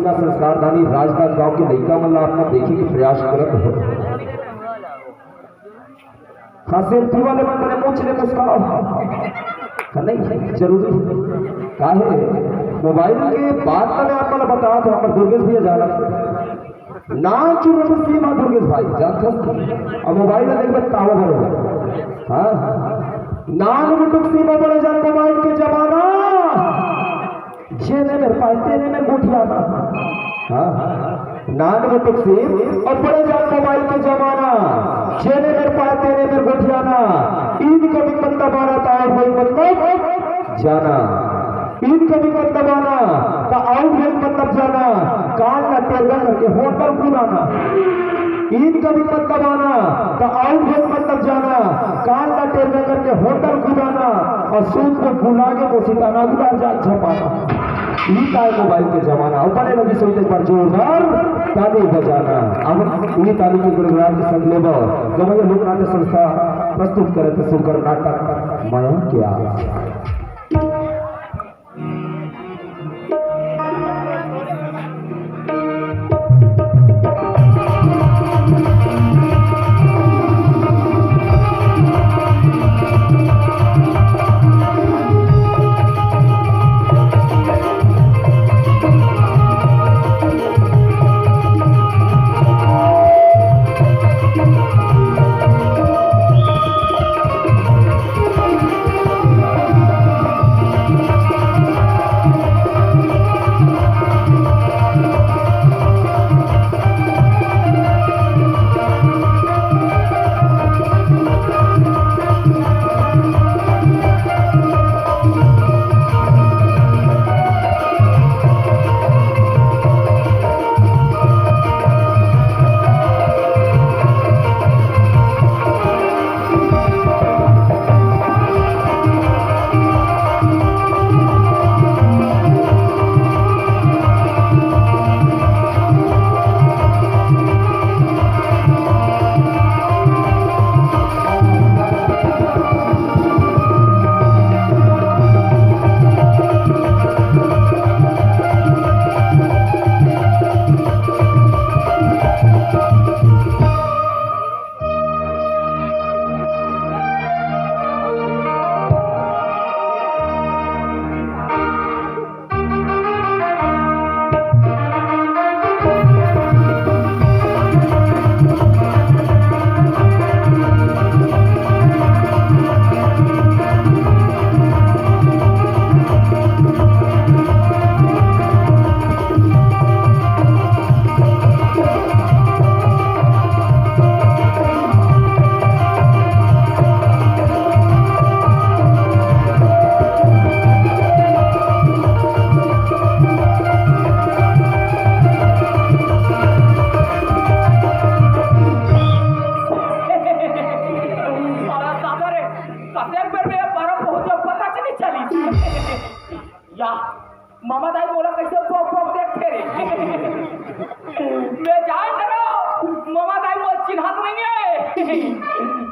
इतना संस्कारधानी राजनांद गांव के लड़का मन अपना देखे के प्रयास करत हो। सेल्फी वाले मन मैंने पूछ ले मुस्कुराओ नहीं जरूरी काहे मोबाइल के बात में आप मैं बता तो हमारे दुर्गेश भैया जाला ना चुनो तो सीमा दुर्गेश भाई जानते अब मोबाइल में देख बताओ बरोबर हाँ नान मुटुक सीमा बड़े जान मोबाइल के जमाना जेने में पाते ने में गुठियाना हाँ नान मुटुक सीम और बड़े जान मोबाइल के जमाना जेने में पाते ने में गुठियाना ईद कभी मत दबाना था और भाई मतलब जाना ईद कभी मत दबाना तो आउट भाई मतलब जाना कान ना टेरगा करके होटल खुलाना ईद कभी मत दबाना तो आउट भाई मतलब जाना कान ना टेरगा करके होटल खुलाना और सूद को भुला के कोशिकाना गुजार जा छपाना ईद आए मोबाइल के जमाना ऊपर लगी सोचते पर जोरदार ताली बजाना अब इन्हीं ताली के गुरुग्राम के संग लेबर गवैया लोक नाट्य संस्था प्रस्तुत करे थे सुकर नाटक माया क्या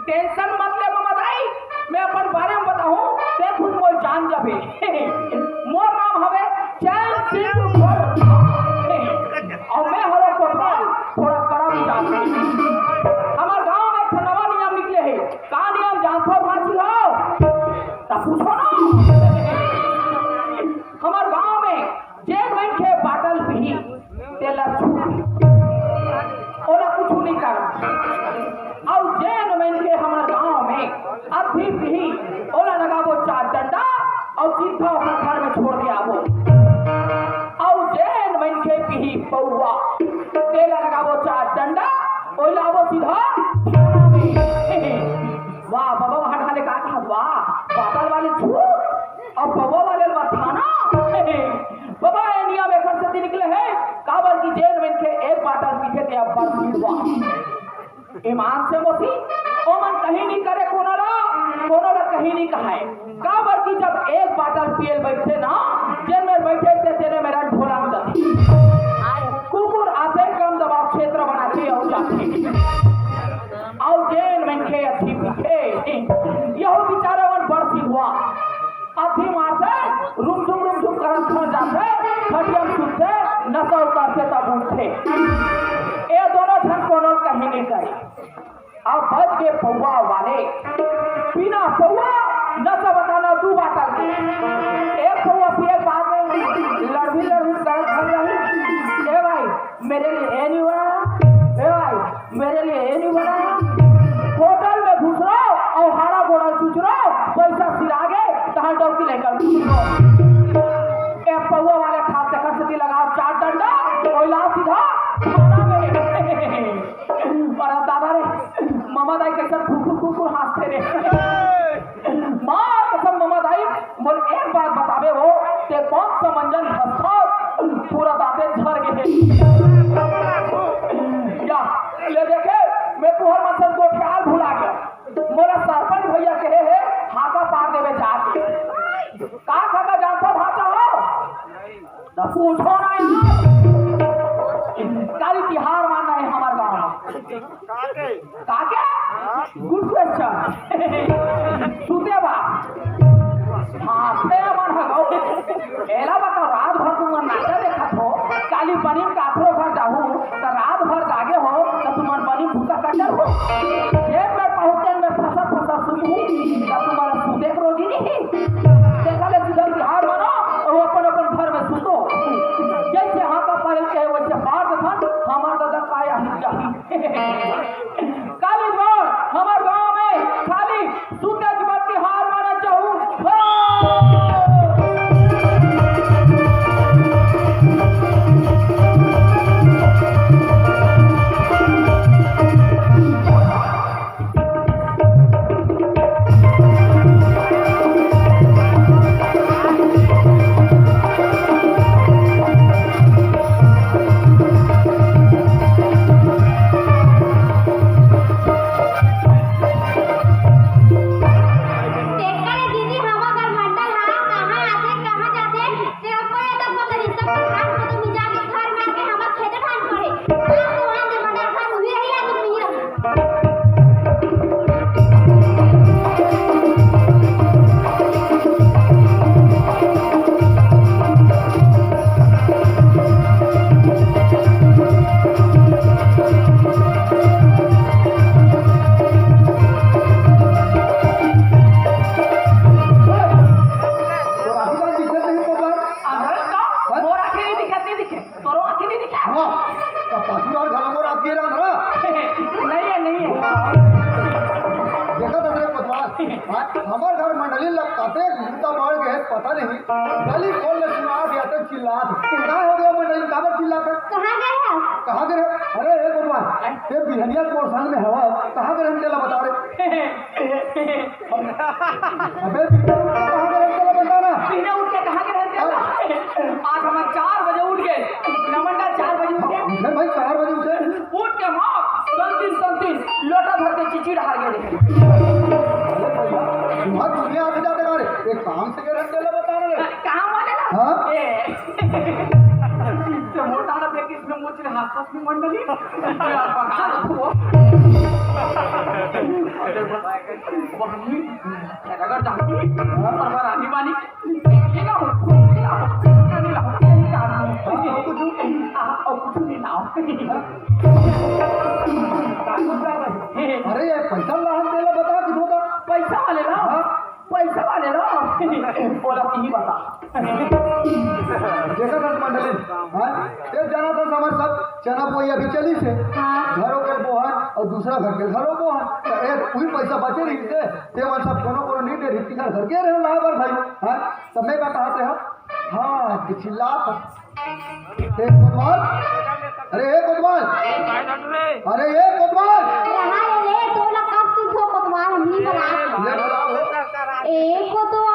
टेंशन मत ले मामा दाई मैं अपन बारे में बताऊं ते खुद मोल जान जाबे मोर नाम हवे चैन सिंह और मैं हरो कोतवाल थोड़ा कड़ा मिजाज हमार गांव में एक नवा नियम निकले है का नियम जानथो भाजी हो ता पूछो ना हमार गांव में जे मन के बाटल भी तेला छूट ओला कुछ नहीं कर और जैन मन के हमारे गांव में अभी भी ओला लगाबो 4 डंडा और सीधा अपना घर में छोड़ के आवो और जैन मन के भी पौवा तेला लगाबो 4 डंडा ओला आवो सीधा वाह बाबा वहां ढाले का था वाह बादल वाले छूट और पौवा वाले थाना बाबा ये नियम एक से निकले हैं काबर की जैन मन के एक बाटल पीछे के अब वाह ईमान से मोती ओमन कहीं नहीं करे कोनो ला कहीं नहीं कहाए काबर की जब एक बाटल पियल बैठे ना जेल में बैठे थे तेरे मेरा ढोला जाती कुकुर आते कम दबाव क्षेत्र बनाते और जाते और जेल में के अच्छी पीछे यह बेचारा वन बड़ हुआ अथी मारते रुम झुम करत खा जाते खटिया सुनते नशा करते तब उठे। ये दोनों झन कोनो कहीं नहीं करे। अब बच के पौवा वाले बिना पौवा न सब बताना तू बात के एक पौवा पिए बाद में लड़भी कर रही। ए भाई मेरे लिए ये नहीं बना, ए भाई मेरे लिए ये नहीं बना। होटल में घुस रहो और हाड़ा गोड़ा चूच रहो, पैसा फिर आगे कहाँ डौकी लेकर पौवा वाले खाते खर्च लगाओ 4 डंडा कोयला सीधा खाना में। और दादा रे मामा दाई कैसे फुफुर हंसते रे। माँ कसम मामा दाई मोर एक बात बतावे हो ते कौन सा मंजन हंसा पूरा दाते झर गए। या ले देखे मैं तुहर मतलब को ख्याल भुला गया। मोरा सरपंच भैया कहे है हाका पार देवे जाके का खाका जानता भाषा हो तो पूछो ना यार। काली तिहार मानना है हमारे गाँव में काके गुड क्वेश्चन सुते बा हाँ ते मन हो एला बता रात भर तुम नाचा देखा हो काली बनी काथरो घर जाहू तो रात भर जागे हो तो तुम बनी भूसा कटर हो एक बार पहुंचे में फसा सुनू तो तुम्हारा सुते रोजी नहीं देखा ले जिधर तिहार मानो वो अपन घर में सुतो जैसे हाँ का पारे के वैसे बात था हमार दादा पाया काली बार हमार गांव में खाली सुते के बाद तिहार माना चाहूं। हमारे घर मंडली लगते जूता मार गए पता नहीं गली खोल ले सुना दिया तो चिल्ला क्या हो गया मंडली काबर चिल्ला कर कहाँ गए अरे हे भगवान ये बिहनिया कोरसान में हवा कहाँ गए हम तेला बता रहे अबे कहाँ गए हम तेला बता ना बिना उठ के कहाँ गए तेला आज हम 4 बजे उठ गए नमंडा 4 बजे उठे भाई 4 बजे उठे उठ के माँ संतीन लोटा भर के चिचिड़ हार गए तुम्हारा दुनिया आते जाते गारे एक काम से करे तेला बता रहे काम वाले ना हाँ तो मोटा ना देख इसमें मुझे हाथ में मंडली अगर जाती पर रानी बानी लेगा अरे ये पैसा लाहन तेला बता कि होगा पैसा वाले ना पैसा वाले ना बोला ही बता देखा था मंडली हाँ एक जाना था हमारे सब चना पोई अभी चली से घरों के बोहन और दूसरा घर के घरों बोहन तो एक कोई पैसा बचे नहीं थे ते मन सब कोनो नहीं दे रही घर के रहे लाबर भाई हाँ तब मैं का कहते हो हाँ कि चिल्ला एक कोतवाल अरे एक कोतवाल अरे एक कोतवाल ले बुलाओ एक कोतवाल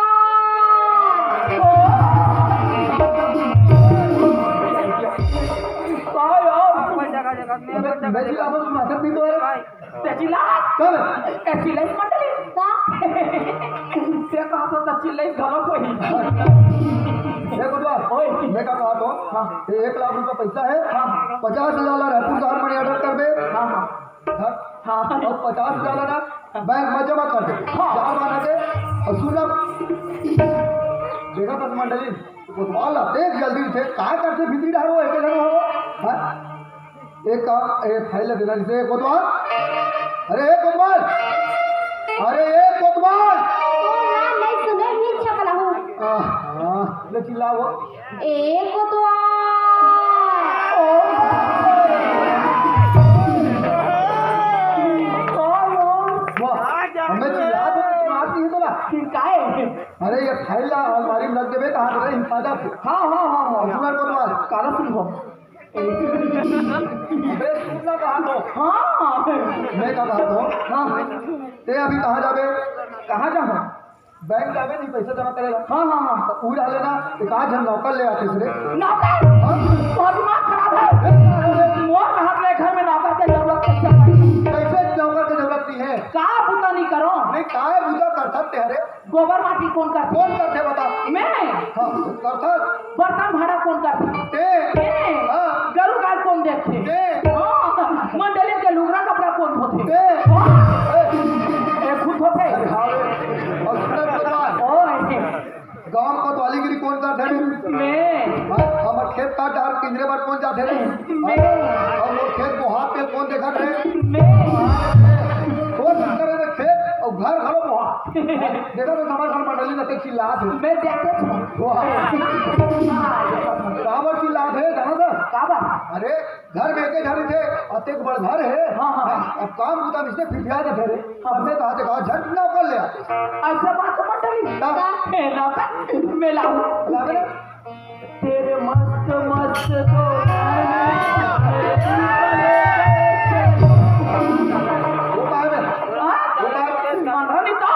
मैं जी आपस में आकर भी तो है तेजिला कब चिल्लाई मंडली क्या कहा तो चिल्लाई घरों को ही ये कोतवाल ओए मैं का कहा तो हाँ 1 लाख रुपया पैसा है 50,000 रहतू शहर मनी ऑर्डर कर दे हाँ हाँ और 50,000 ना बैंक में जमा कर दे चार बना दे और सुना देखा था मंडली कोतवाल आते जल्दी थे क्या करते भीतरी रहो एक जगह हो हाँ? एक काम एक फाइल देना जिसे कोतवाल अरे एक कोतवाल अरे एक कोतवाल हाँ, नहीं सुने भी छपला हूँ। हाँ ले चिल्लाओ ए कोतवाल। वाह हमें चिल्ला तो मारती है तोला काहे? अरे ये फाइल अलमारी में रख देवे कहाँ रहे हिफाजत से हाँ हाँ हाँ हाँ सुनर कोतवाल काला सिंह अबे सुनना कहाँ तो हाँ मैं कहा तो हाँ ते अभी कहाँ जावे कहाँ जाऊँ? बैंक जावे नहीं पैसा जमा करेगा हाँ हाँ हाँ तो पूरा लेना एक आज हम नौकर ले आते थे नौकर हाँ? बहुत दिमाग खराब है। मोर हाथ में घर में नौकर की जरूरत कैसे पड़ी? कैसे नौकर की जरूरत नहीं है का पुता नहीं करो? नहीं काहे बुझा कर सकते अरे गोबर माटी कौन करते? कौन करते बता मैं। हाँ कर सक बर्तन भाड़ा कौन करते? ते मैं। हाँ गरु गाय कौन देखते? ते हाँ, मंडली के लुगड़ा कपड़ा कौन धोते? ते हाँ, ए, ए खुद धोते? अरे हाँ रे और सुनर कोतवाल ओए, गांव कोतवाली गिरी कौन करते रे मैं। हाँ हमारे खेत काट डाल पिंजरे पर कौन जाते रे मैं। और वो खेत को हाथ पे कौन देखा रे मैं। कौन करे रे खेत और घर घरों को हाथ देखा तो हमारे घर मंडली में चिल्लात है मैं देखते छो। काबर चिल्लात है जाना था काबा? अरे घर में के घर थे अतेक बड़ घर है हाँ, हाँ। अब काम होता इसने फिफिया दे थे हमने कहा से कहा झट ना कर ले आते ऐसा बात तो मंडली हाँ। मैं लाऊं, मैं लाऊं। लागे ना तेरे मस्त मस्त दो वो कहा है मंडली तो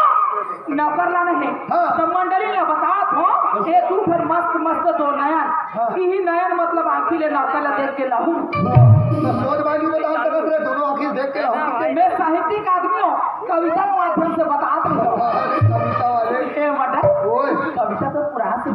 नौकर लाने हैं हाँ। तो मंडली ने बता हो ये तू फिर मस्त मस्त दो नयन हाँ। यही नयन मतलब आँखी ले नौकर ला देख के लाऊं। तो सोच बाजी बता सकत रहे दोनों आखिर देख के लाऊं मैं साहित्यिक आदमी हूँ कविता के माध्यम से बता दूँ। अरे कविता वाले ए मटर ओए कविता तो पुराना से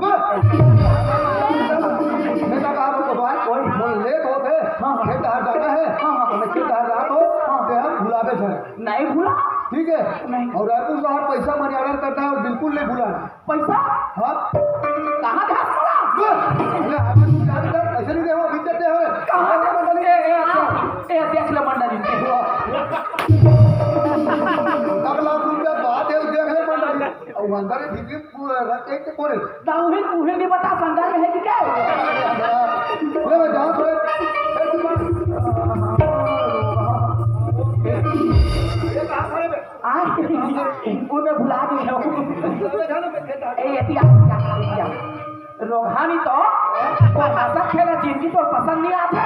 मैं कहा तो भाई बोल लेट होते हाँ, हाँ। खेत बाहर जाना है हाँ, हाँ। तो मैं खेत बाहर रात हो तो हम भुलावे थे नहीं भूला ठीक है नहीं। और रायपुर शहर पैसा मनी ऑर्डर करता है और बिल्कुल नहीं भुलाना पैसा हाँ कहाँ घास पड़ा? अरे हमें कुछ याद कर ऐसे नहीं देखो अभी देते हैं कहाँ से मंडली? ए देख ले मंडली अगला रुपया बात है देख ले मंडली और अंदर भीगी रख के कोरे दाऊही उहे नहीं बता संदर्भ में है कि क्या ले मैं जहाँ थोड़े ये कहाँ खड़े बे आज उन्हें भुला दी है रोहानी तो हंसत खेला जिंदगी तो पसंद नहीं आते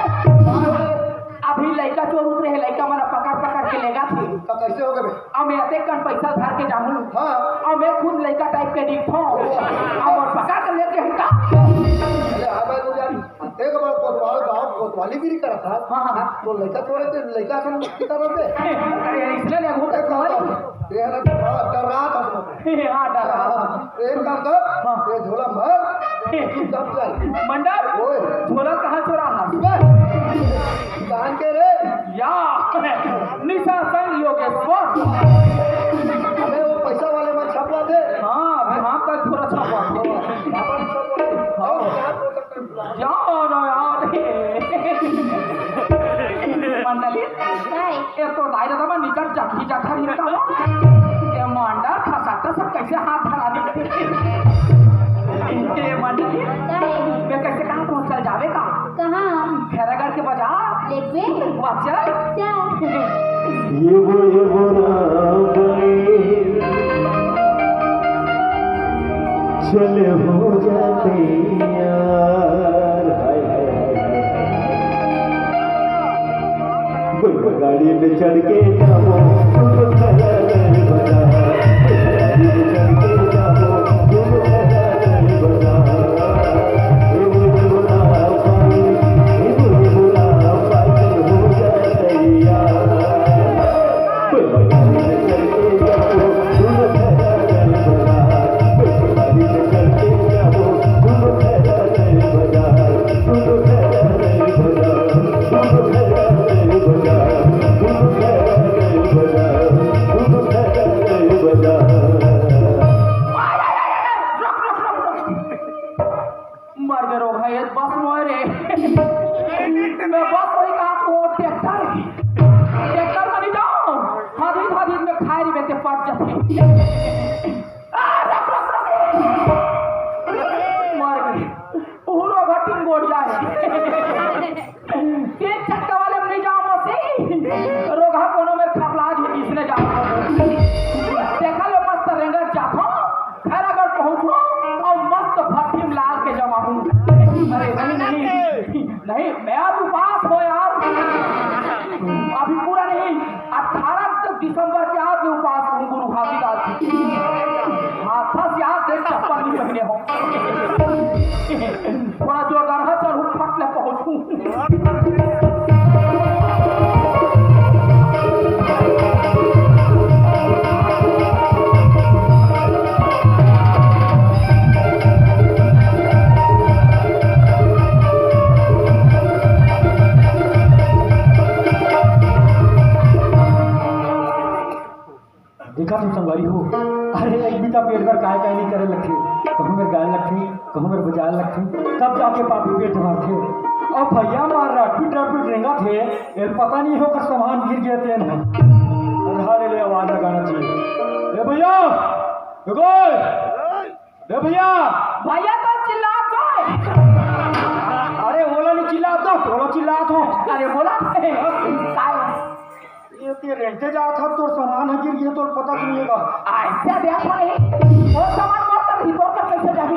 अभी लड़का चोर उतरे है लड़का हमारा पकड़ पकड़ के लेगा थी तो कैसे हो गए बे अब मैं अते कन पैसा धर के जाऊँ हाँ और मैं खुद लड़का टाइप के दिखो और पकड़ कर लेके हटा अरे हाँ भाई मुझे एक बार कोतवाल गाँव कोतवाली गिरी करा था हाँ हाँ तो लड़का चोरे थे लड़का से कितना रहते इसलिए नहीं घूमते ये है ना डर रहा था तुम्हें हाँ डाला एक काम कर ये झोला भर तब चल मंडल ओए झोला कहाँ चोरा है कान के रे या निशा संग योगेश्वर अबे वो पैसा वाले में छपवा दे हाँ हाँ का झोला छपा यार यार मंडली ये तो दायरा दबा निकल जाती जाता नहीं ये मंडल खसाटा सब कैसे हाथ धरा देते ये मंडली मैं कैसे कहाँ पहुँच जावे का कहाँ? खैरागढ़ के बाजार लेके वाचा चल। ये वो चले हो जाते यार हाय हाय हाय गाड़ी में चढ़ के जाओ Bye. मैं अब उपास हो यार, अभी पूरा नहीं, 18 दिसंबर के आज मैं उपास हूँ गुरु घासीदास जी। हाँ फंस यार देख चप्पल नहीं पहने हो, थोड़ा जोरदार है, चल हूँ फट ले पहुँचूँ। देखा तुम संगवारी हो, अरे एक भी का पेट पर काय काय नहीं करे लगते, कहूँ मेरे गाय लगते, कहूँ मेरे बजाय लगते, तब जाके पापी पेट मारते। और भैया मार रहा पीट रेंगा थे, ये पता नहीं होकर सामान गिर गए थे ना, और ले आवाज लगाना चाहिए। ए भैया देखो, ए भैया भैया तो चिल्ला दो, अरे बोला नहीं चिल्ला दो, बोलो चिल्ला दो। अरे बोला ये रेंटे जा था तो सामान गिर गया तो पता चलेगा। ऐसे देखो नहीं, वो सामान मारता रिपोर्ट कर कैसे जाएगी?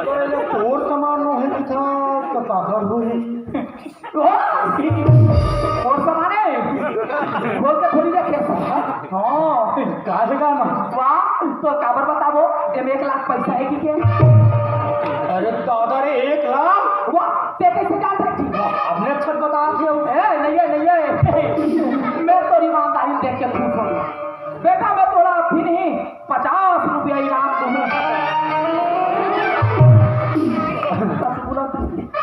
तो ये तोर सामान नो है कि था तो काकर हो है। और सामान है, बोल के थोड़ी देखे। हाँ, काहे का ना? वाह, तो काबर बताओ, ये 1 लाख पैसा है कि क्या? अरे दादा रे 1 लाख? वाह, ते कैसे जान रही थी? अपने अच्छा बता थे। नहीं है, मैं तो ईमानदारी देख के खुश हूँ। बेटा मैं थोड़ा अभी नहीं 50 रुपया इनाम दूंगा।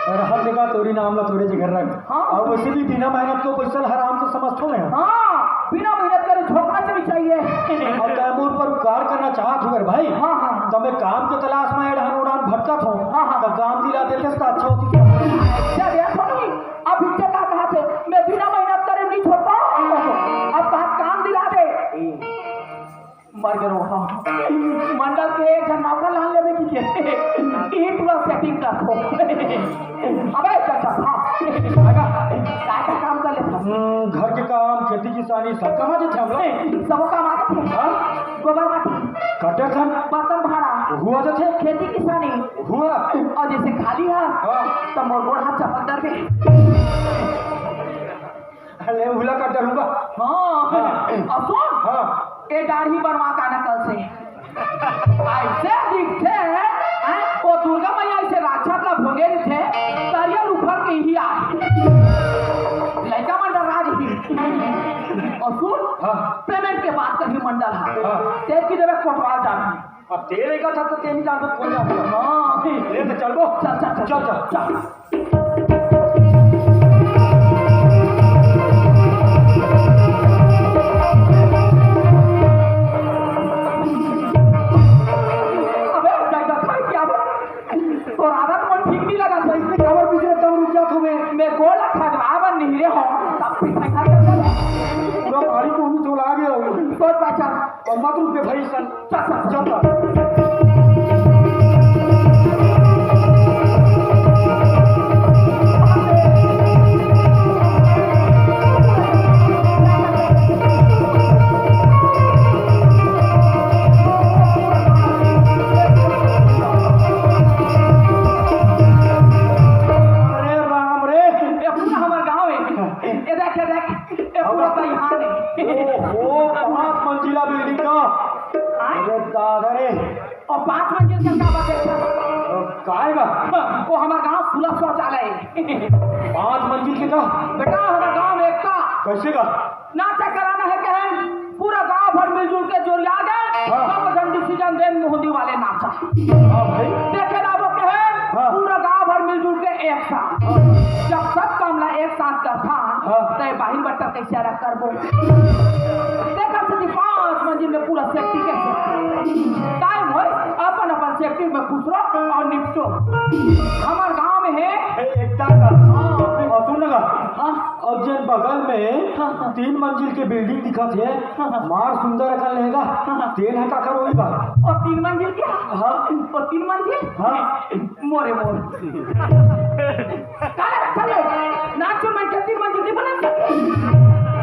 और हर जगह तोरी नाम ला तोरे जगह रख। हाँ। और वैसे भी बिना मेहनत को पैसा हराम को समझते हो ना। हाँ, बिना मेहनत करे झोंकना भी चाहिए। और तैमूर पर उपकार करना चाहत हुए भाई। हाँ हाँ। तो मैं काम के तलाश में एड़ान उड़ान भटकत हूँ। हाँ, हाँ। तो काम दिला देते तो अच्छा होती। क्या देखो नहीं, अब इज्जत का कहा थे, मैं बिना मेहनत करे नहीं छोड़ता। अब कहा काम दिला दे, मर गए हो। हाँ, मंडल के एक जन नौकर लान लेवे की के ये पूरा सेटिंग कर दो। अबे चाचा, हाँ काय का काम कर ले? घर के काम खेती किसानी सब काम आते थे हम लोग। सब काम आते थे। हाँ? गोबर माटी, कटे खन बर्तन भाड़ा, हुआ तो थे खेती किसानी, हुआ। और जैसे खाली है हाँ। तो मोर गोड़ हाथ चप्पल दर दे। अरे हुला का डरूंगा। हाँ, अब सुन, हाँ। ये दाढ़ी बनवा का ना कल से ऐसे दिखते हैं, वो दुर्गा मैया ऐसे राक्षस का भोगे थे, तरियल ऊपर के ही आए लड़का मंडल राज ही। और सुन, हाँ। पेमेंट के बाद कभी मंडल है, हाँ। तेज की देवे कोटवाल जाना। अब तेरे का था तो तेरी जान तो कौन जाता? हाँ, ले तो चल बो। चल चल चल चल चल चल। अबे जाएगा भाई क्या तो आदत मन ठीक नहीं लगा था, इसमें खबर पूछे तब रुक जा तुम्हें मैं गोल रखा जवाब नहीं रे हो तब फिर पैसा कर दे पूरा गाड़ी को भी चला गया हो। सोच पाचा और मत रुके भाई सन। चल चल चल चल चल। अरे राम रे। ये पूरा हमारे गांव है, ये देख ये पूरा तो यहाँ है। ओ 5 मंजिला बिल्डिंग का। अरे दादा रे। और 5 मंजिल का क्या बात है? काएगा वो हमारा गांव सुलभ शौचालय है। 5 मंजिल के का बेटा हमारा गांव एक का कैसे का? नाचा कराना है कहें, पूरा गांव भर मिलजुल के जोरिया गए, हाँ। सब जन डिसीजन दे मोहदी वाले नाचा हाँ भाई। देखे ना वो कहें, हाँ। पूरा गांव भर मिलजुल के एक साथ जब सब कामला एक साथ का था हाँ। तो बाहिर बट्टा कैसे अलग कर दो देखा सदी 5 मंजिल में पूरा सेफ्टी कैसे टाइम हो अपन अपन सेफ्टी में खुश रहो और निपटो। हमारे गांव में है एकता का। और सुन लगा। हाँ। अब जन बगल में हाँ, हाँ। 3 मंजिल के बिल्डिंग दिखत है। हाँ, हाँ। मार सुंदर कर लेगा। हाँ। तेल है का करोगा। और 3 मंजिल क्या? हाँ। और 3 मंजिल? हाँ। मोरे मोर चलो नाचो में 3 मंजिल नहीं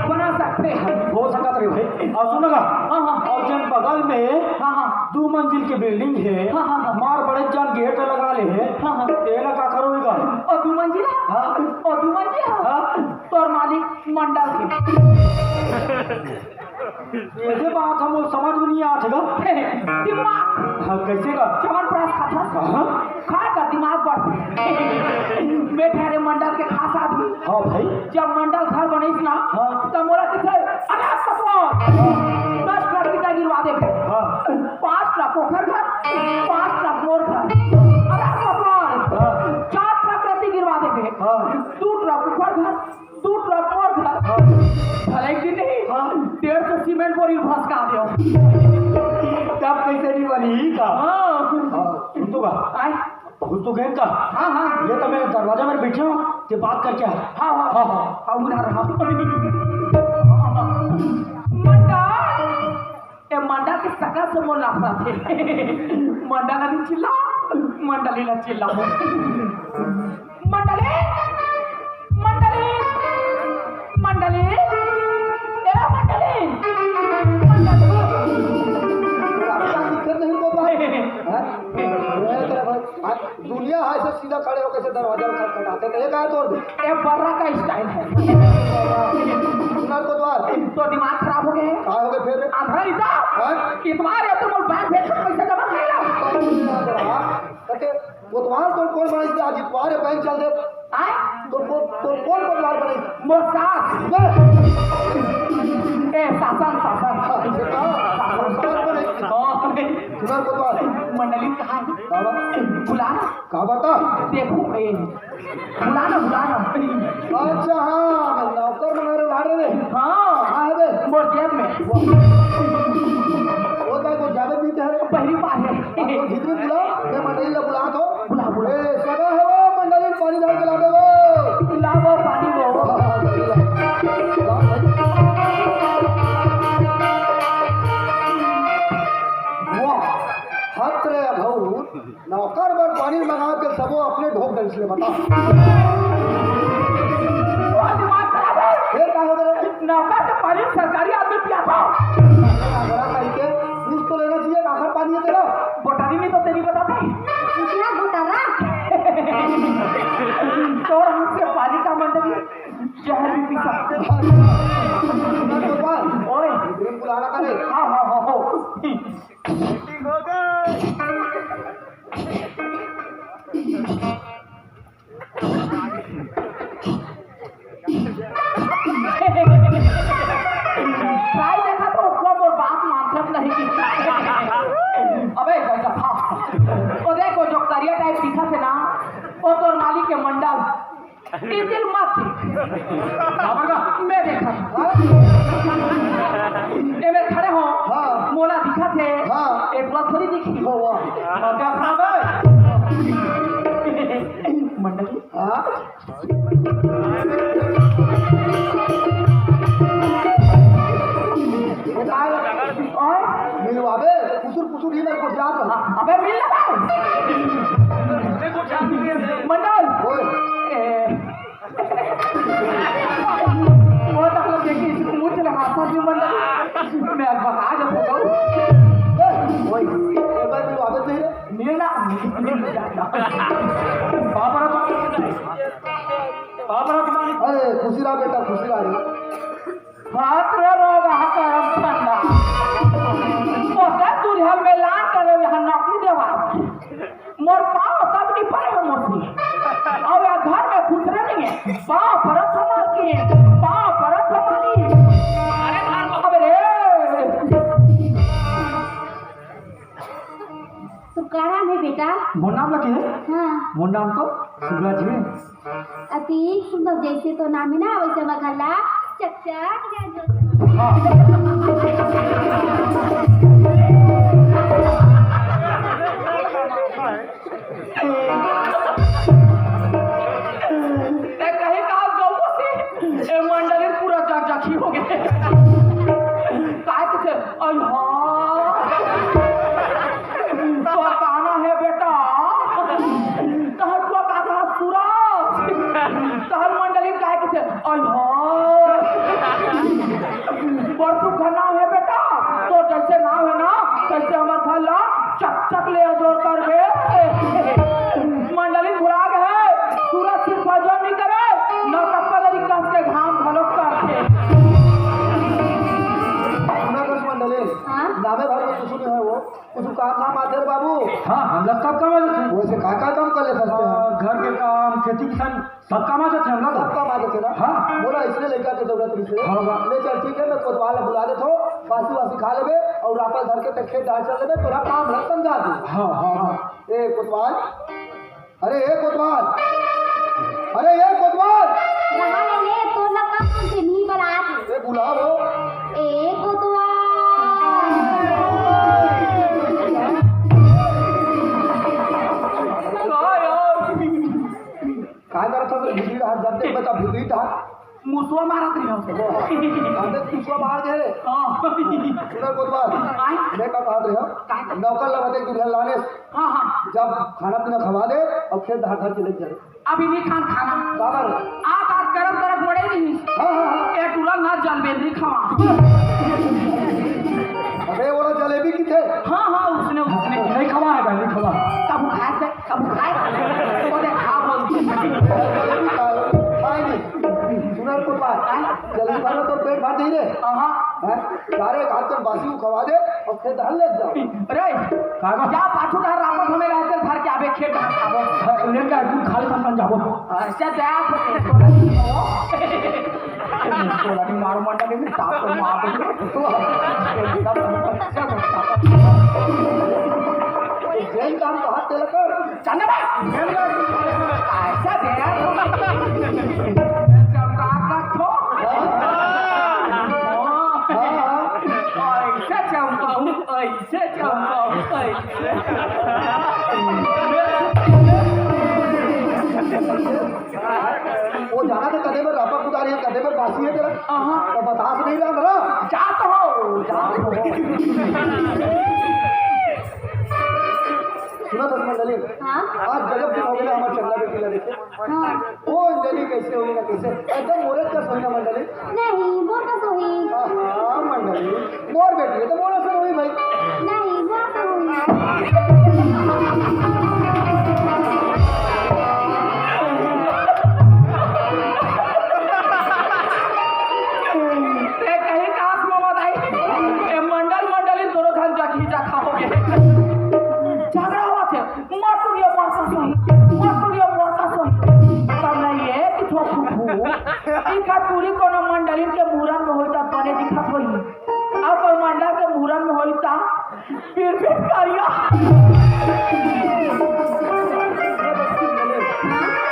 बना सकते हो सकता है भाई। और सुन लगा। हाँ, हाँ। अब जन बगल में हाँ हाँ 2 मंजिल के बिल्डिंग है। हाँ, हाँ, हाँ। मार बड़े जन गेट लगा ले है। हाँ, हाँ। तेल का करो हुई का और दू मंजिला हाँ। और दू मंजिला हाँ। तोर मालिक मंडल के ऐसे बात हम समझ में नहीं आत गा दिमाग हाँ कैसे का चमन प्रास खाता हाँ खा का दिमाग बढ़ते मैं ठहरे मंडल के खास आदमी हाँ भाई जब मंडल घर बनिस ना हाँ। तब मोला किथे अरे सपना 10 ट्रक की गिरवा दे हाँ 5 ट्रक पोखर घर 5 ट्रक मोर घर अरे सपना हाँ 4 ट्रक रेती गिरवा दे हाँ 2 ट्रक पोखर घर 2 ट्रक मोर घर हाँ भले की नहीं हाँ 150 सीमेंट बोरी भसका दियो तब कैसे नहीं बनी का हाँ हाँ तो का आए खुद तो गए का हाँ हाँ ये तो मैं दरवाजा में बैठे हूँ ते बात करके आ हाँ हाँ हाँ हाँ हाँ उड़ा रहा मंडा ए मंडा के सका से मोल लाफा थे मंडा ना चिल्ला मंडली ना चिल्ला मंडले मंडले मंडले ए मंडले दिक्कत नहीं तो भाई हाँ? ये तेरा भाई हाँ, दुनिया है से सीधा खड़े होकर से दरवाजा खटखटाते थे ये कहा तोड़ दे ए बर्रा का स्टाइल है सुना को द्वार तो दिमाग खराब हो गए कहा हो गए फिर आधा इतना हाँ? इतवार है तो मोल बैंक भेज कर पैसा जमा कर ला कहते वो तुम्हार तो कौन बनाई थी आज इतवार है बैंक चल दे आए तो कौन द्वार बनाई मोर सास ए सासन सासन सुना को द्वार मंडली कहाँ है बुलाना कहा बता देखो ए बुलाना अच्छा हाँ नौकर मंगारे ला रहे हाँ हाँ है बे मोर जेब में वो काय को ज्यादा पीते हैं पहली बार है तो जितनी बुला मैं मंडली ला बुला दो बुला ए सगा है वो मंडली पानी डाल के ला दे वो लाओ पानी लो हत रे बहुत नौकर पर पानी मंगा के सबो अपने ढोक दे इसलिए बता दिमाग खराब है फिर क्या हो गए नौकर के पानी सरकारी आदमी पिया था बड़ा करके कुछ तो लेना चाहिए आखिर पानी है तेरा बोटानी में तो तेरी बता थी पूछना घोटाला तो हमसे पानी का मंडली जहर भी पी सकते ओए बुलाना करे हाँ हाँ हाँ हो ट्राई देखा तो कब और बात मानसक नहीं की अबे गजब हाँ ओ देखो जो करिया टाइप दिखा थे ना वो तो मालिक के मंडल दिल मत मैं देखा ये मैं खड़े हो हाँ। मोला दिखा थे हाँ। एक बार थोड़ी दिखी हो वाह क्या खराब है मंडली हाँ और मिलवावे कुसुर ही मेरे को याद रहा अबे मिल लगा मंडल ओए वो तो हम देखिए इसको मुझे लगा था भी मंडल मैं बता जब होगा ओए ये बार मिलवावे नहीं रे मिलना मिल जाता पापा तुम्हारी अरे खुशी रहा बेटा खुशी रहा रे हाथ रे रोग करम ठंडा मोटा दुल्हन में लान करे यहाँ नौकरी देवा मोर पाँव तब नहीं पड़े हो मोटी और यार घर में खुसरे नहीं है पाँव परत संभाल के पाँव परत संभाली अरे अबे रे तो का नाम है बेटा मोर नाम लगे है हाँ मोर नाम तो सूरज है अति सुंदर जैसे तो नाम है ना वैसे मगला चकचक जाजो कहीं कहा गौ से मंडली पूरा जागजाखी हो गए काय के तो कहना है बेटा तहर को कहा सूरज तहर मंडली काय के बरसू का नाम है बेटा तो जैसे नाम है ना तैसे हमारे घर ला चक चक ले जोड़ कर मंडली बुरा है कुछ काम आते रे बाबू हाँ हम लोग सब काम आते थे वैसे का काम कर ले सकते हैं घर के काम खेती किसान सब काम आते थे हम लोग सब काम आते थे ना हाँ। बोला इसलिए लेकर के जरूरत नहीं से हाँ, बा। ले चल ठीक है मैं कोतवाल बुला देता हूँ बासी वासी खा लेबे और वापस घर के खेत डाल चल लेबे तोरा काम है समझा दे हाँ हाँ हाँ ए कोतवाल अरे ए कोतवाल अरे ए कोतवाल रहा ले तो लगा से नहीं बरात ए बुलाओ ए कोतवाल काय करत होता भीड़ हाथ जाते बता भीड़ हाथ मुसवा मारत रही हमसे हमने दूसरा बाहर गए रे हाँ सुना कोतवाल आए? मैं का बात रहे हो नौकर लगा दे दुल्हन लाने हाँ हाँ जब खाना पीना खवा दे और खेत धार धार चले जाए अभी नहीं खाना काबर आज गरम गरम पड़े नहीं हाँ हाँ हाँ एक टूरा ना जल बेंद्री खावा अबे वो जलेबी की थे हाँ हाँ उसने नहीं खवा है भाई नहीं खवा कब खाए तो दे खा बोल जलेबी खाए नहीं सुना कोतवाल जलेबी वाला तो पेट भर नहीं रे हाँ सारे घाट कर बासी को खवा दे और खेत धार ले जाओ अरे कागा जा पाछू धार रापत हमें रहते घर के आवे खेत धार खाबो लेके आए तुम खाली अपन जाबो ऐसे दया थोड़ा नहीं मारो मंडा में ताप तो मार जेल काम तो हाथ तेल कर चल बे ऐसा दया चमकार रखो ऐसे चमकाऊं वो जाना था कदे में रापा पुदारी है कदे में बासी है तेरा तो बता से नहीं रहा ना जात हो सुना दस मंडली हाँ आज गजब दिन हो गया हमारे चंदा बेटी ला देखे हाँ वो अंजलि कैसे हुई ना कैसे एकदम मोरत का सोई ना मंडली नहीं वो तो हुई हाँ मंडली मोर बेटी है तो मोरत से हुई भाई नहीं वो तो हुई कहीं काश में बताई मंडली दोनों धन जा खींचा खाओगे झगड़ा हुआ थे मटुरिया मरता सोही तब नहीं है कि थो फूफू इनका पूरी कोनो मंडली के मुहूर्त में होता बने दिखत होई अब कोई मंडल के मुहूर्त में होता फिर करिया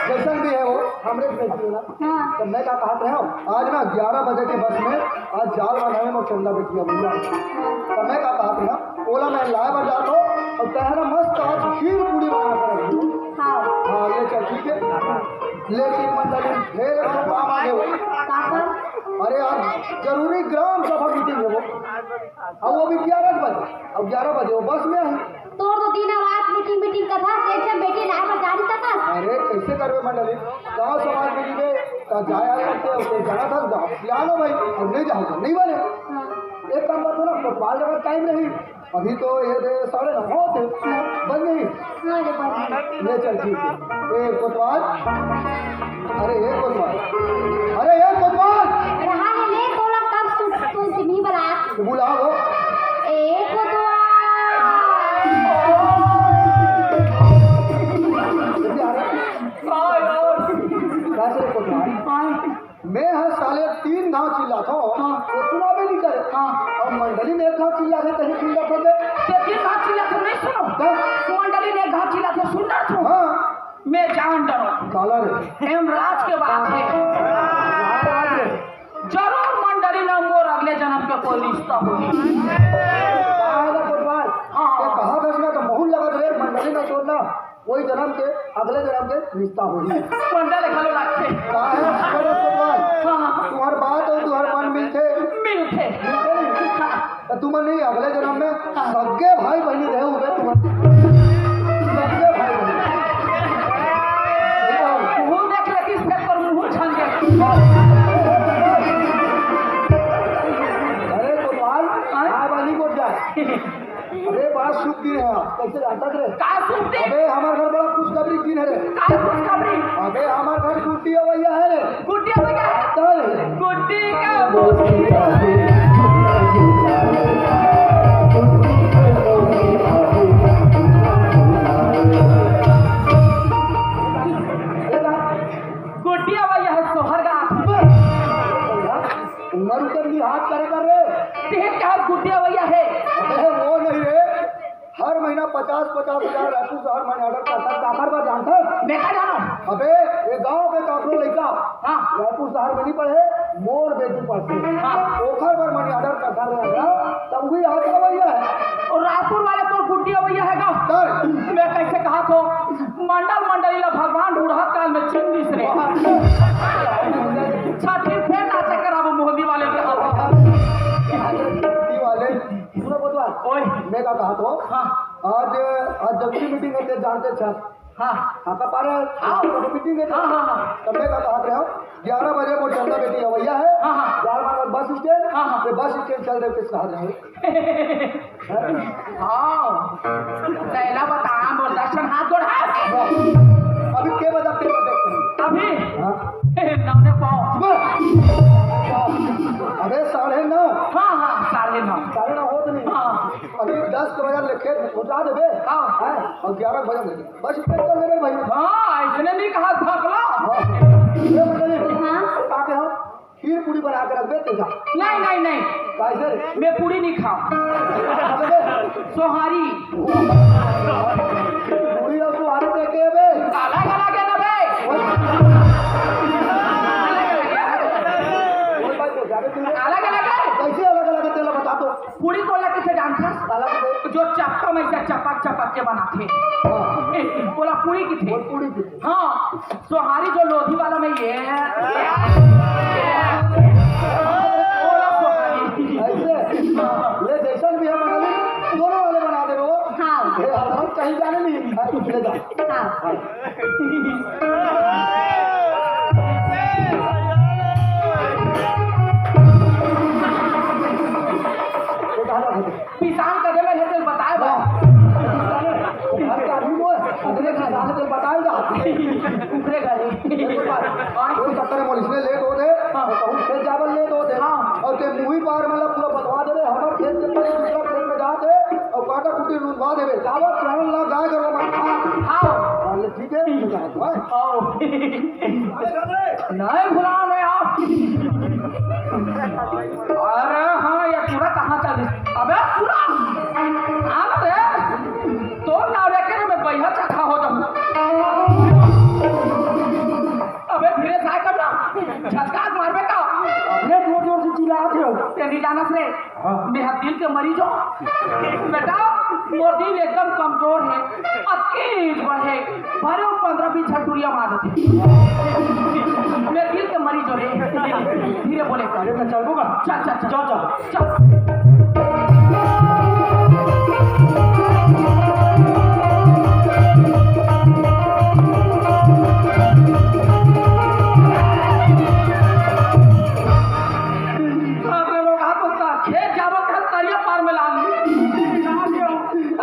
जैसा भी है वो हमरे बेटी है ना हाँ तो मैं क्या कहते हैं आज ना 11 बजे की बस में आज जाल बनाए में चंदा बेटी है भैया तो मैं क्या कहते हैं ओला मैं लाए बार जाता हूँ और कहना मस्त आज खीर पूरी बना कर रखी हाँ हाँ ले चल ठीक है लेकिन मंडली फिर एक तो काम आगे हो काका अरे आज जरूरी ग्राम सभा मीटिंग है वो और वो भी 11 बजे अब 11 बजे वो बस में आई तो दिन रात मीटिंग का था कैसे बेटी ना बजारी तक अरे कैसे करवे मंडली गाँव समाज में जीवे तो जाया करते उसको जाना था सियानो भाई अब नहीं जाओगे नहीं बने एक काम करते ना कोतवाल जगह टाइम नहीं अभी तो ये 9:30 होते बन नहीं हाँ रे बाबू ले चल ठीक है ए कोतवाल अरे ये कोतवाल रहा ले तो लोग कब तो नहीं बरात तो बुलाओ ए कोतवाल जल्दी आ रहा कैसे कोतवाल मैं हर साले 3 गाँव चिल्ला था वो सुना भी नहीं करे और मंडली में 1 गाँव चिल्ला थे कहीं चिल्ला थे लेकिन घाट चिल्ला तो नहीं सुनो मंडली ने घाट चिल्ला तो सुनना था हाँ मैं जान डरो काला रे हेमराज के बात है जरूर मंडली ने मोर अगले जन्म के कोई रिश्ता होगी कोतवाल ये कहा दसना तो बहुत लगा रे मंडली में छोड़ना वही जन्म के अगले जन्म के रिश्ता होगी मंडल खलो रखे कहा है कोतवाल तुम्हार बात और तुम्हार मन मिलते मिलते तो तुम नहीं अगले जन्म में सगे भाई बहनी रहे हुए तुम्हारे सगे भाई बहनी मुंह देख ले किस पे पर मुंह छन दे अरे कोतवाल भाई बहनी को जाए अरे बड़ा शुभ दिन है कैसे जाता रे का सुनते अबे हमारे घर बड़ा खुशखबरी दिन है रे का खुशखबरी अबे हमारे घर गुड्डी भैया है रे गुड्डी में क्या है चल गुड्डी का मुस्की मरु कर ली हाथ करे कर रे। तेरे क्या गुटिया भैया है अबे वो नहीं रे, हर महीना 50,000 राशि से हर महीने ऑर्डर करता है। काकर बार जानता है? मैं क्या जानो अबे ये गांव के काकरो लड़का हाँ रायपुर शहर में नहीं पढ़े, मोर बेटी पढ़ते हाँ ओखर बार मनी ऑर्डर करता रहेगा तब वही हाथ का भैया है। और रायपुर वाले तो गुटिया भैया है गाँव कर मैं कैसे कहा तो मंडली ला भगवान ढूढ़त काल में चिंदिस रे छठी फेर नाचे कराबो मोहल्ली वाले के हाथ छुट्टी वाले सुनो बतवा ओए मैं का कहा तो हाँ आज जब की मीटिंग है जानते छत हाँ का पारे हाँ। मीटिंग है हाँ हाँ हाँ तब मैं का कहा रहे हो 11 बजे वो चंदा बेटी भैया है हाँ हाँ 11 बजे बस स्टैंड हाँ, हाँ। से बस स्टैंड चल रहे किस कहा रहे हाँ पहला बता मोर दर्शन हाथ गोड़ हाथ अभी के बजा के देखते अभी हां नौने पाओ अबे 9:30 हाँ हाँ 9:30 9:30 होत नहीं हाँ अभी 10 बजे लेके पहुंचा देबे हाँ। हैं और 11 बजे बस स्टैंड चल देबे भाई। हाँ इसने नहीं कहा भागला ये बताइए हाँ ताकि हम खीर पूरी बना के रख देते जा नहीं नहीं नहीं कैसे मैं पूरी नहीं खाऊं सोहारी पूरी और सुहारी दे के बे काला काला के ना बे कोई बात नहीं जाके तुम अलग अलग है कैसे अलग तेल बता दो पूरी को लग के जानता अलग दे जो चप्पा में से चपक चपक के बनाते हां बोला पूरी की थी वो पूरी थी हाँ सोहारी जो लोधी वाला में ये बोला सोहारी ऐसे ये जैसन भी है मंडली दोनों वाले बना दे वो हाँ ये हम कहीं जाने नहीं ले जा हाँ ये कहां है किसान कदे में है तो बताए बा हर आदमी को अगले खाने के बताएगा उखरे गए कोई चक्कर में इसने लेट हो दे कहूं खेत जावल लेट हो दे और ते मुही पार मतलब पूरा बतवा दे हमर खेत से पहले दूसरा खेत में जा दे और काटा कुटी रुंधवा देबे चावल चावल ला गाय करो मत खा आओ अरे ठीक है आओ नहीं भुला में आप अरे हाँ ये पूरा कहाँ चल अबे पूरा आना रे तो नाव लेके मैं बैठा चखा हो जाऊँ अबे धीरे साय करना झटका मारबे का अरे जोर जोर से चिल्लाते हो तेरी जानस रे मेरा दिल के मरीज हो बेटा मोर दिल एकदम कमजोर है अकेज बढ़े भरे 15-20 झटुरिया मार देते मेरे दिल के मरीज हो रे धीरे बोले अरे मैं चल दूंगा चल चल चल चल चल अबे लोग आप का खेत जाबो कर करिया पार में लान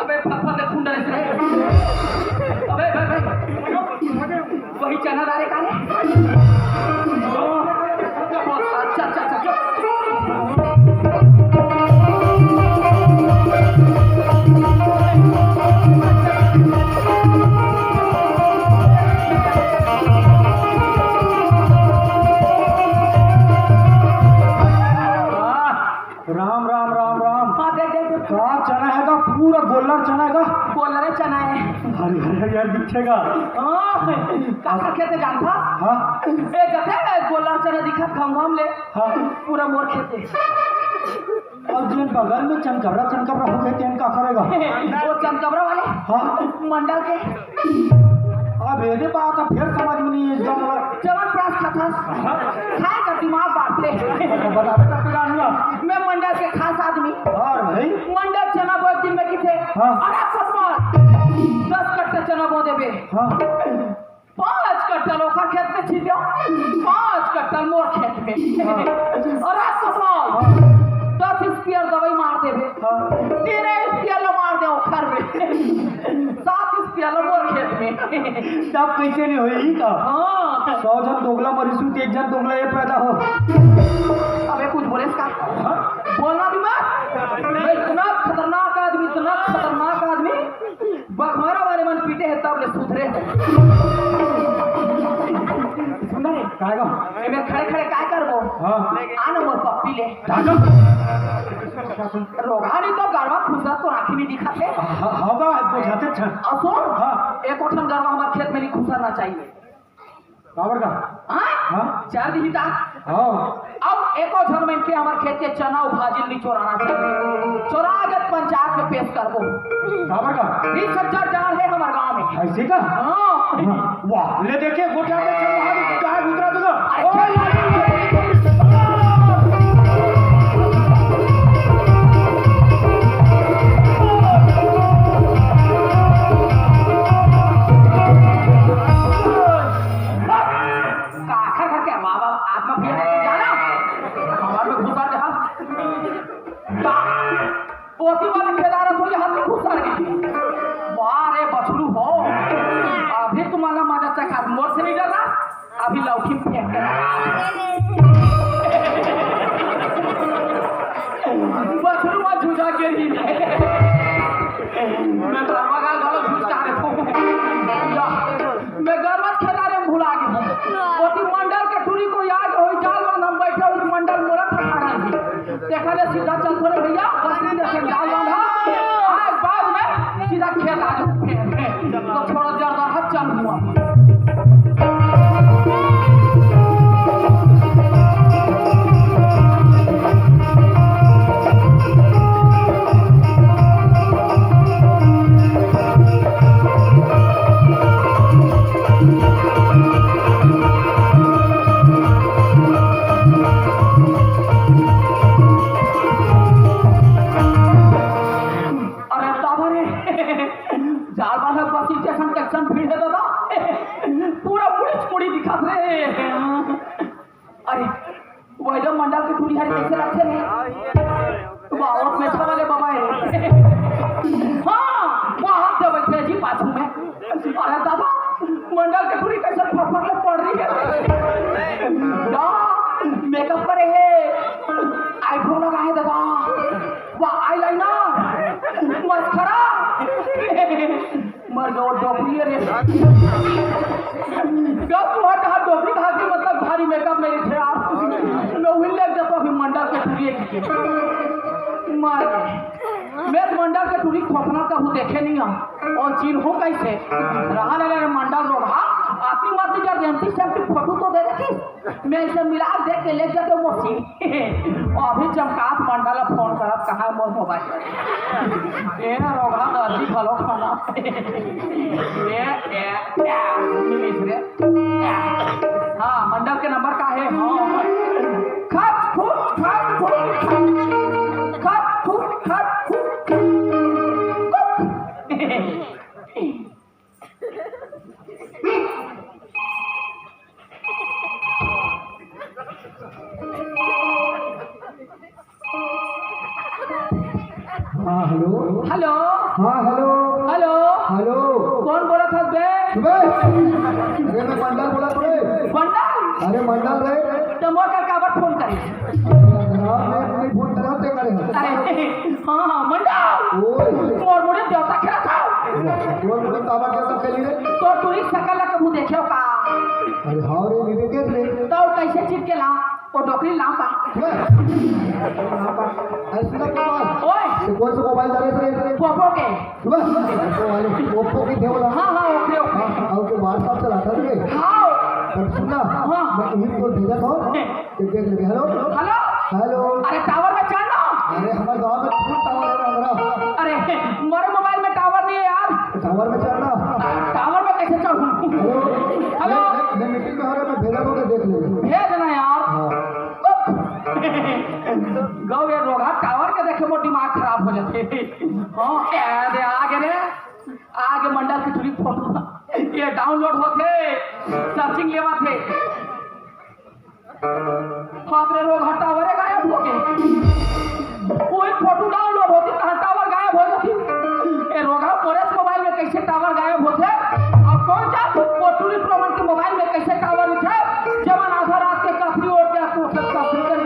अबे पापा ने खुंडा रे अबे भाई वही चना डाले का रे अच्छा अच्छा अच्छा राम राम राम राम हाँ देख देख देख क्या चना है का पूरा गोलर चना है का बोल रहे चना है हरी हरी यार दिखेगा काका खेते जानता हाँ ए गते गोला चना दिखा खम ले हाँ पूरा मोर खेते और जिन बगल में चनकबरा हो गए तेन का करेगा वो चमकबरा वाले हाँ मंडल के अब ये बात का फिर समझ में नहीं एकदम चमन प्रास खतस खाए का दिमाग बांट ले बता बेटा पिला हुआ मैं मंडल के खास आदमी और भाई मंडल चना बोए दिन में किथे हाँ। अरे फसमार 10 कट्टे चना बो देबे हाँ 5 कट्टा लोका खेत में छिप जाओ 5 कट्टा मोर खेत में अरे फसमार 10 स्पीयर दवाई मार देबे हाँ 13 स्पीयर मार दे ओखर में 7 स्पीयर मोर खेत में तब कैसे नहीं होई का हाँ 100 जन दोगला मरीसू एक जन दोगला ये पैदा हो अबे कुछ बोले इसका बोलना भी मत मैं इतना खतरनाक आदमी बखमारा वाले मन पीटे है तब ले सुधरे सुन रहे काय गो एमे खड़े खड़े काय करबो हां आन मोर पप्पी ले दादा रोगानी तो गड़वा खुसरा तो राखी नहीं दिखाते होगा बुझाते छ असो हाँ। एक ओठन गड़वा हमार खेत में नहीं खुसरना चाहिए बाबर का हाँ हाँ चार दिन ता हां अब एको झन में के हमार खेत के चना भाजिल नहीं चोराना चाहिए चोरा के पंचायत में पेश करबो बाबर का 20,000 डाल है हमार गांव में ऐसे का हाँ वाह ले देखे गोटा के चल वहां काय उतरा दूंगा काखर का क्या बाबा आत्मा फिर जाना हमारे में घुसा दे हाथ पोती वाले खेदार थोड़ी हाथ में घुसा गई वाह रे बछड़ू हो अभी तुम्हारा मजा चखा मोर से नहीं डरना अभी लौकी फेंक देना बछड़ू मत झुझा के ही मैं ड्रामा का गलत झुझ का रहा हूं मैं गरबत खेला रे भुला गई ओती मंडल के टूरी को याद हो जाल में हम बैठे उस मंडल मोरा खड़ा थी देखा ले सीधा चल थोड़े भैया बस नहीं देखे जाल वाला आज बाद में सीधा खेत आ जाओ तो छोड़ो जर हाथ चल हुआ जाल वाला बस स्टेशन टेक्शन भीड़ है दादा पूरा पुलिस मुड़ी दिखा रे अरे वही जो मंडल की टूरी हरी कैसे रखे रे वाह और में वाले बाबा है हाँ वहाँ हाथ दे बैठे जी पाछू में अरे दादा मंडल की टूरी कैसे फटफट ले पड़ रही है मेकअप करे है आईब्रो लगा है दादा वाह आईलाइनर मस्करा मर गो डोबरी रे गप हट हट डोबरी खाती मतलब भारी मेकअप मेरी थे यार नो हिल लग जाता अभी मंडल के टूरी की मार गए मैं मंडल के टूरी खोखना का हूँ देखे नहीं हम और चीन हो कैसे रहा लगा मंडल रोगा आती मारती जा रेमती सेमती फोटो तो दे देती मैं इसे मिला देख के ले जाते मोसी और अभी चमकात मंडल फोन करत कहाँ मोर मोबाइल ए रोगा दादी खलो खाना ए मिलिस रे हाँ मंडल के नंबर का है हाँ खट फुट खट फुट खट फुट खट फुट हाँ हेलो हेलो हाँ हेलो हेलो हेलो कौन बोला था बे अरे मैं मंडल बोला तो मंडल अरे मंडल रे तो मोर का काबर फोन करे मैं अपनी फोन करा ते करे अरे हाँ हाँ मंडल ओए मोर मोरे देवता खेला था वो तावा के तो खेली रे तो तू ही सकल का मुंह देखियो का अरे हाँ रे मेरे के रे तो कैसे चिप के ला वो डोकरी लाऊं का ऐसे ना मोबाइल ओए तो कौन सा मोबाइल डाले रे पोपो के सुबह ओप्पो वाले ओप्पो की थे बोला हाँ हाँ ओके ओके और तो व्हाट्सएप चलाता रे हाँ पर सुनना हाँ। मैं इन्हीं को भेजा था कि देख ले हेलो हेलो हेलो अरे टावर में चढ़ना अरे हमारे गांव में फुल टावर है हमारा अरे मेरे मोबाइल में टावर नहीं है यार टावर में चढ़ना टावर में कैसे चढ़ूं हेलो हेलो मैं मीटिंग में आ रहा मैं भेजा को देख ले भेजना यार हाँ गौ ये रोगा टावर के देखे मोर दिमाग खराब हो जाते हाँ दे आगे रे आगे मंडल की थोड़ी फोटो ये डाउनलोड होते सर्चिंग लेवा थे हाथ रे रोग टावर गायब हो गए कोई फोटो डाउनलोड होती कहाँ टावर गायब हो जाती ये रोगा मोरे मोबाइल में कैसे टावर गायब होते अब कौन सा वो टूरिस्ट रोमन के मोबाइल में कैसे टावर उठे जवान आधा रात के काफी ओट गया तो काफी कर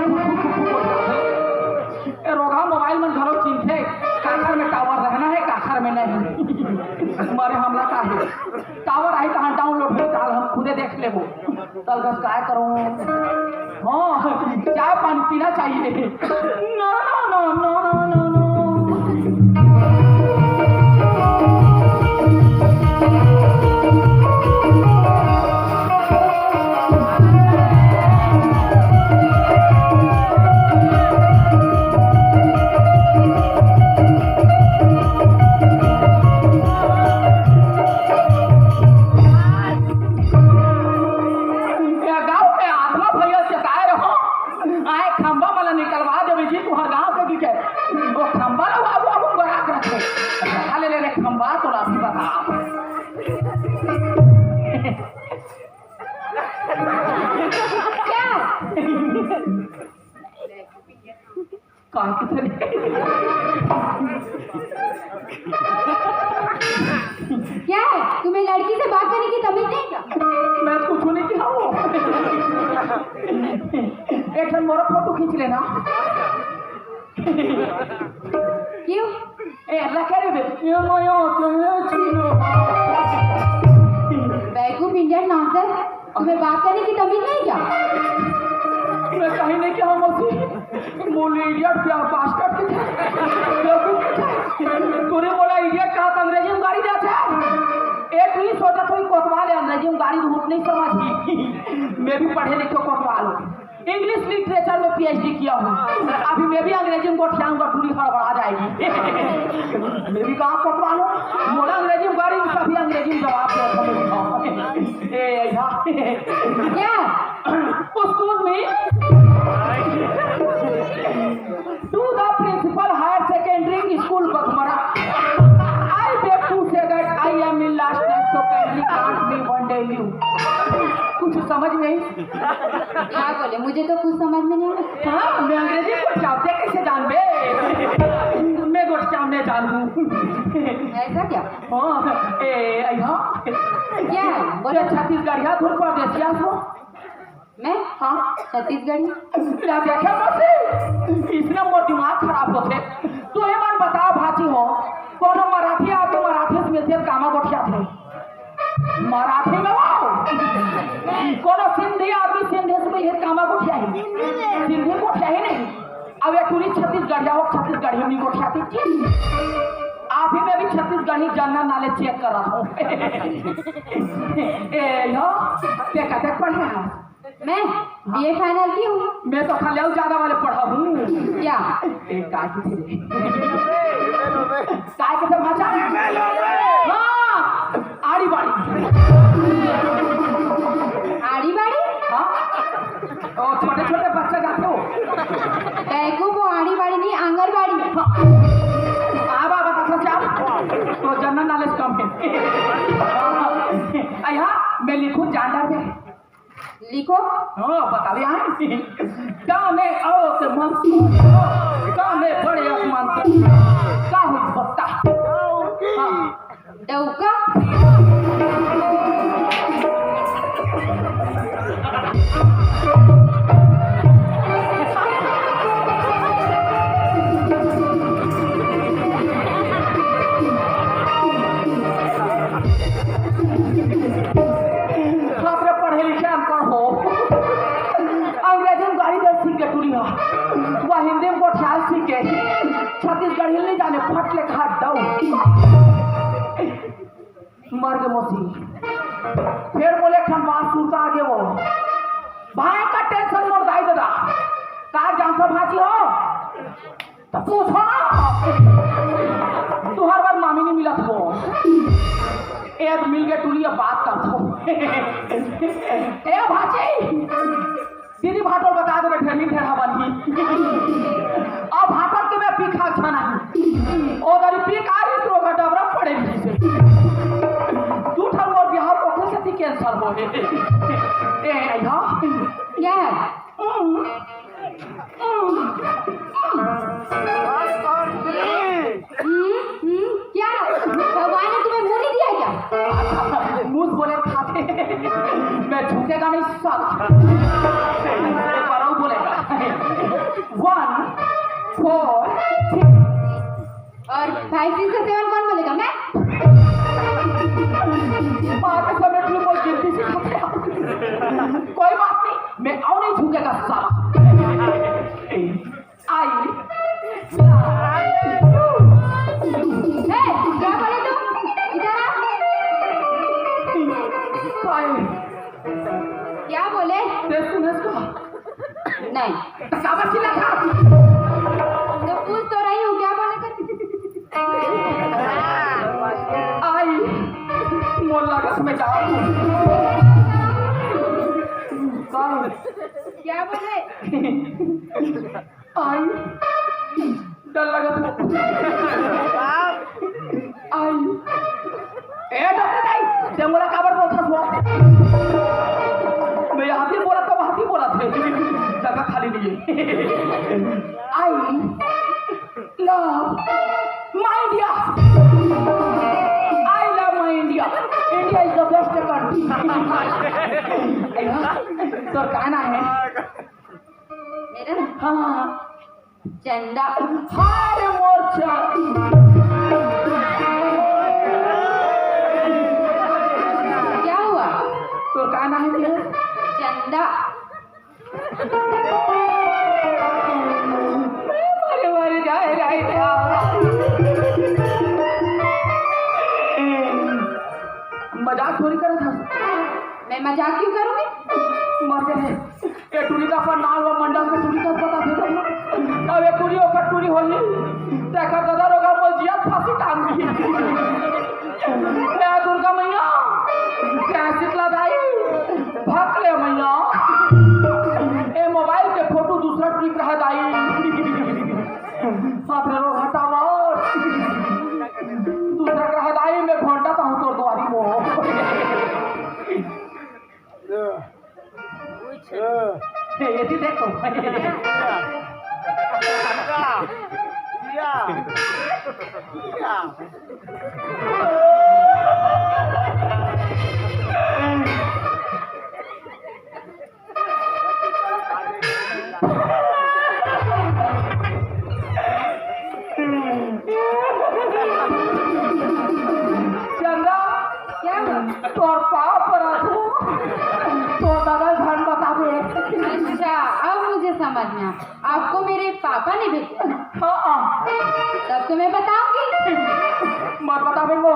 रोगा मोबाइल में घरों चिंते काखर में टावर रहना है काखर में नहीं हमारे हमला का है टावर आई कहाँ डाउनलोड हो हम खुदे देख ले वो तलकस काय करूं? हाँ, चाय पानी पीना चाहिए। ना ना ना ना ना ना ना। क्या है? तुम्हें लड़की से बात करने की तमीज नहीं क्या? मैं कुछ नहीं किया वो। एक मोरा फोटो खींच लेना। क्यों? अल्लाह कह रहे बेवकूफ इंडियन नासर, तुम्हें बात करने की तमीज नहीं क्या? मैं कहीं नहीं क्या मौसी बोले इडियट क्या बास्टर्ड तूने बोला इडियट कहा तो अंग्रेजी में गाड़ी जाते एक नहीं सोचा कोई कोतवाल है अंग्रेजी में गाड़ी धूप नहीं समझी। मैं भी पढ़े लिखे कोतवाल हूँ, इंग्लिश लिटरेचर में पीएचडी किया हूँ। अभी मैं भी अंग्रेजी में गोठियाऊंगा, पूरी हड़बड़ा जाएगी। मैं भी कहाँ कोतवाल हूँ, बोला अंग्रेजी में गाड़ी सभी अंग्रेजी में जवाब क्या? Excuse me. To the principal higher secondary school Bagmara. I beg to say that I am in last night so kindly can't be one day leave. कुछ समझ नहीं? क्या बोले? मुझे तो कुछ समझ में नहीं आया। हाँ, मैं अंग्रेजी को चाहते कैसे जान बे? मैं कुछ चाहने जानूँ। ऐसा क्या? हाँ, क्या है? बोले छत्तीसगढ़ या धुल प्रदेश या सो मैं? हाँ छत्तीसगढ़ी। देखा मौसी इसने मोर दिमाग खराब होते। तो ये मन बताओ भाची हो कौन मराठी आदमी मराठी से मिलते कामा गोठिया थे मराठी में वो कौन सिंधी आदमी सिंधी से मिलते कामा गोठिया ही सिंधी गोठिया ही नहीं। अब ये पूरी छत्तीसगढ़िया हो छत्तीसगढ़ी में गोठिया थी आप ही मैं भी छत्तीसगढ़ी जनरल नॉलेज चेक कर रहा हूँ। कहते पढ़े मैं बीए फाइनल की हूँ। मैं तो खाली ज्यादा वाले पढ़ा हूँ। क्या? काय के थे भाषा? हाँ, आड़ी बाड़ी। आड़ी बाड़ी? हाँ, और छोटे छोटे बच्चे जाते हो। बैकू वो आड़ी बाड़ी नहीं आंगनबाड़ी। आबा बता चाप तो जनरल नॉलेज कम है। यहाँ मैं लिखूं जानदार में लिखो। हाँ बता दिया है गाने आओ ते मंत्र गाने बड़े आसमान तक का हो बता हाँ डौका। पढ़े लिखे अनपढ़ हो अंग्रेजी में गाड़ी दे सीख के टूरी वह हिंदी में ख्याल सीख के छत्तीसगढ़ हिल नहीं जाने फट ले खा दऊ मर गए मोसी। फिर बोले हम बात सुनता आगे वो भाई का टेंशन मोड़ दाई दादा का जानता भाजी हो तो पूछो तू हर बार मामी नहीं मिला वो एक मिल गए टूरी बात करता हूँ। ए भाजी दीदी भाटोल बता दो ठहरी ठहरा बनी अब भाटोल के मैं पीखा खाना और दरी पीक आ रही तो डबरा पड़ेगी से तू ठर मोर बिहार को कैसे कैंसर हो ए यहाँ क्या है? क्या भगवान ने तुम्हें मुंह नहीं दिया क्या? मुझ बोले खाते मैं झूठेगा नहीं साला बोलेगा 1 4 और 5 6 7 कौन बोलेगा? मैं? माँ के समय बोल गिनती से फूटेगा साला। आई ए, क्या बोले तुम? इधर आ। क्या बोले? नहीं काबर चिल्ला था? तो पूछ तो रही हूँ क्या बोले कर? आई मोल्ला का समय जाओ। क्या बोले? आई डर लगा तो आई ए डॉक्टर नहीं ते मोला काबर बोलता हुआ मैं हाथी बोला तो हाथी बोला थे जगह खाली नहीं है I love my India I love my India India is the best country तो कहना है मेरा ना हाँ चंदा। हार मोर्चा क्या हुआ? तो क्या नाम है? चंदा। मरे मरे जाए रहे थे मजाक थोड़ी कर था। मैं मजाक क्यों करूँगी? मर गए ये टूरी का पर नाल व मंडल में टूरी का पता थे अब ये टूरी होकर टूरी होली देखा दादा रोगा मौजिया फांसी टांग दी क्या दुर्गा मैया क्या शीतला दाई भाग ले मैया ए मोबाइल के फोटो दूसरा ट्रिक रहा दाई साथ रो हटावा दूसरा रहा दाई मैं घंटा था हूँ तो द्वारी वो ये थी देखो चंदा क्या हुआ? तोर पाप पर आखो तो दादा धन बतावे अच्छा अब मुझे समझ में आया। आपको मेरे पापा ने भेजा हाँ तब तो मैं बताऊंगी। मत बतावे वो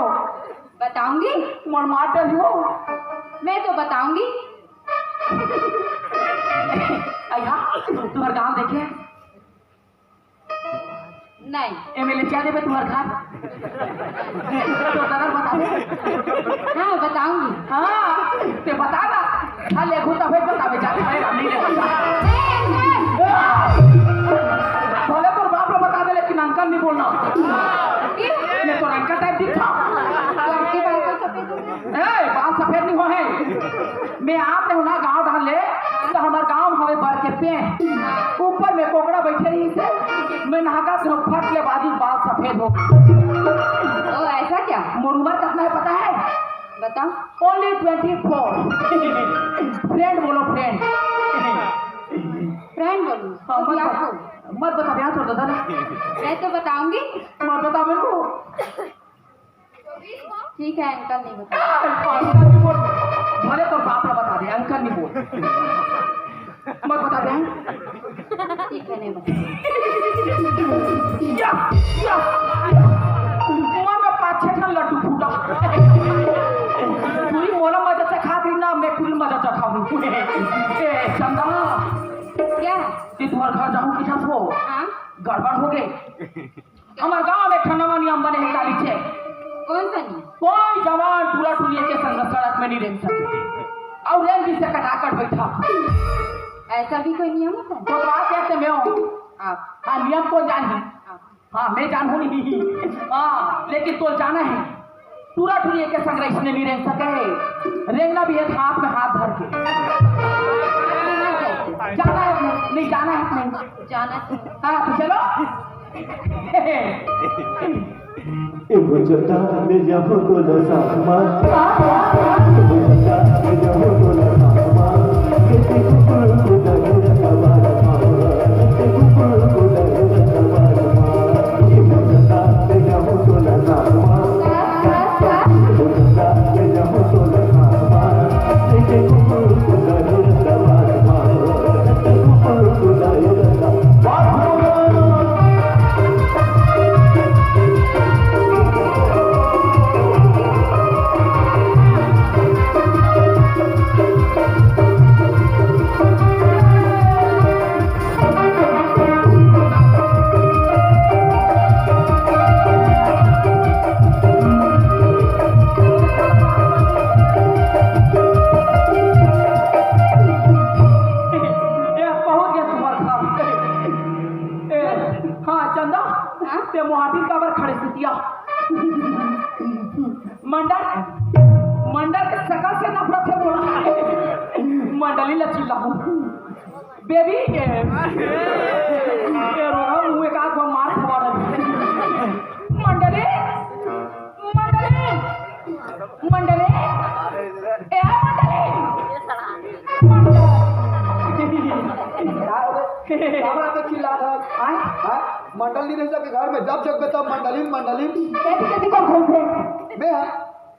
बताऊंगी मर मार डली हो मैं तो बताऊंगी। अया तुम्हार गांव देखे नहीं एमएलए क्या देवे तुम्हार घर तो दादा बतावे हाँ बताऊंगी। हाँ ते बता ना खाली घुटा भेज बतावे जाके भाई नहीं ले बोले तो बाप रे बता दे लेकिन अंकल नहीं बोलना मैं तो अंकल टाइप दिखा आपके बाल तो सफेद हो गए। ए बाल सफेद नहीं हो है मैं आप ने ना गांव डाल ले तो हमार गांव हवे बर के पे ऊपर में कोकड़ा बैठे रही से मैं नहागा तो फट ले बाजू बाल सफेद हो ओ ऐसा क्या? मोर उम्र कितना है पता है बताओ। ओनली 24 फ्रेंड बोलो फ्रेंड फ्रेंड बोलूँ हाँ, तो क्या हो? मत बता ब्याह छोड़ दादा मैं तो बताऊंगी। मत बता मेरे को ठीक है अंकल नहीं बता। अंकल नहीं बोल भले तो बाप ला बता दे अंकल नहीं बोल मत बता दे ठीक है नहीं बता। या या मां में 5-6 ठन लड्डू फूटा पूरी मोला मजा से खाती ना मैं पूरी मजा से खाऊं ए चंदा क्या? ते तुम्हारे घर जाऊं कि छो हाँ गड़बड़ हो गई हमारे गांव में ठंडा नियम बने हैं काली छे कौन सा नहीं? कोई जवान पूरा टुलिए के संग सड़क में नहीं रेंग सके और रेंग जिससे कटाकट बैठा ऐसा भी कोई नियम होता है? तो बात कहते मैं हूँ आप हाँ नियम कौन जाने आप हाँ मैं जानू नहीं हाँ लेकिन तो जाना है पूरा टुलिए के संग रईस में नहीं रेंग सके रेंगना भी है हाथ में हाथ धर के जाना है नहीं जाना है नहीं जाना तो हाँ तो चलो एगो चटा में जाबो तो लसामा एगो चटा में जाबो तो लसामा किसी कुकुर को डर सवार मारो किसी कुकुर को डर सवार मारो एगो चटा में जाबो तो लसामा एगो चटा में जाबो तो लसामा किसी कुकुर को डर सवार मारो ते मोहाटी का बर खड़े सिटिया मंडल मंडल के शकल से नफरत से बोला मंडली लचीला हूँ बेबी के रोगा मुँह एक आध मार खवा रही मंडली मंडली मंडली ए मंडली चिल्ला था मंडली नहीं सके घर में जब जग तब मंडली मंडली कैसे कौन घूमते मैं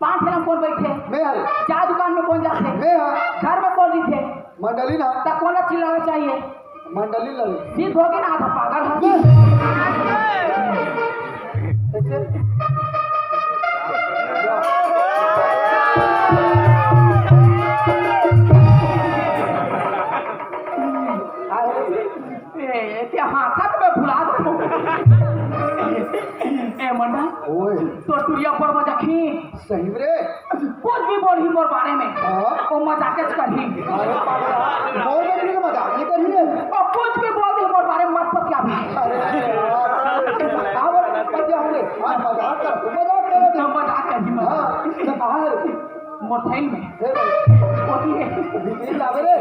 5 फिल्म कौन बैठे मैं चाय दुकान में कौन जाते मैं घर में कौन नहीं थे मंडली ना तब कौन चिल्लाना चाहिए मंडली लड़ी सीध हो गए ना आधा पागल है क्या हाथक में भुला दो ए मंडल ओए तो टुरिया पर मजाकी सही रे कुछ भी बोल ही मोर बारे में हाँ? ओ मजाके करही अरे पागल बोल रही है मजाक नहीं कर रही है और कुछ भी बोल दी मोर बारे में मत पतिया भी अरे यार अब क्या होंगे आज मजाक कर तो मजाक करही मैं हाँ तो कहाँ है मोथैल में हे होती है बिजली लावे रे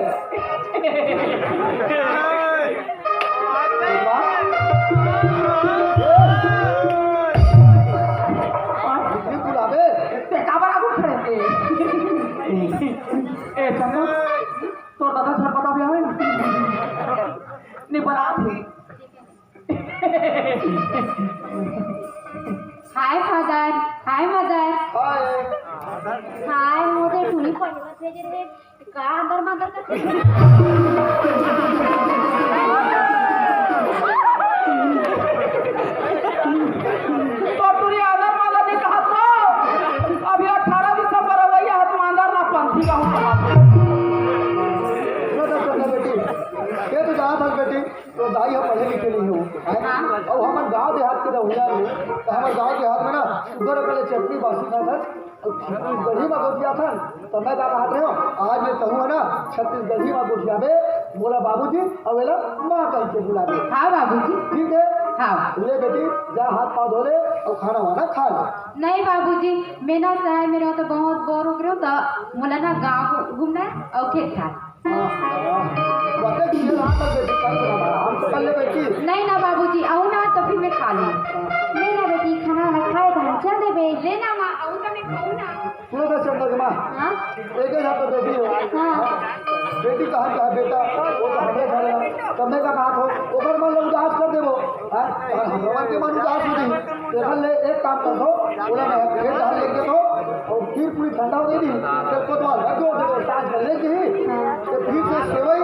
बिजली बुलावे ते काबरा को खड़े थे ए चंगा तो दादा सर पता भी है नहीं बना थी हाय फादर हाय मदर हाय हाय मोदे टुनी पडले थे जे का अंदर मांदर करते तो तुरी आदर माला ने कहा तो अभी 18 दिसंबर रवैया हाथ मांदर ना पंथी का हूं बेटी ये तो जहाँ तक बेटी तो दाई हम पढ़े लिखे नहीं हो और हमारे गांव देहात के रहुआ में तो हमारे गांव देहात में ना शुगर पहले चटनी बासी ना था छत्तीसगढ़ी में गोठिया था तो मैं क्या कहा रहे हो आज मैं कहूँ ना छत्तीसगढ़ी में गोठिया में बोला बाबूजी और बोला माँ कह के बुला दे हाँ बाबूजी ठीक है हाँ ले बेटी जा हाथ पाँव धो ले और खाना वाना खा ले नहीं बाबूजी मैं ना चाहे मेरा तो बहुत बोर हो गया तो मुला ना गाँव घूमना है और खेत खा बता दीजिए यहाँ पर बेटी हम तो कल ले बेटी नहीं ना बाबूजी आओ ना तो फिर मैं खा लूँ नहीं ना बेटी खाना वाना खाए तो हम चल दे बे लेना माँ आओ तो मैं खाऊँ ना सुनो तो चंद्र माँ हाँ एक ही यहाँ पर बेटी हो हाँ बेटी कहा क्या बेटा वो तो हमें घर कमरे का बात हो ओकर मन लोग उदास कर देवो भगवान के मन उदास हो गई देखल ले एक काम कर दो बोला मैं फिर धान लेके दो और फिर पूरी ठंडा हो गई फिर कोतवाल रखो देखो साथ कर लेके ही तो फिर से सेवई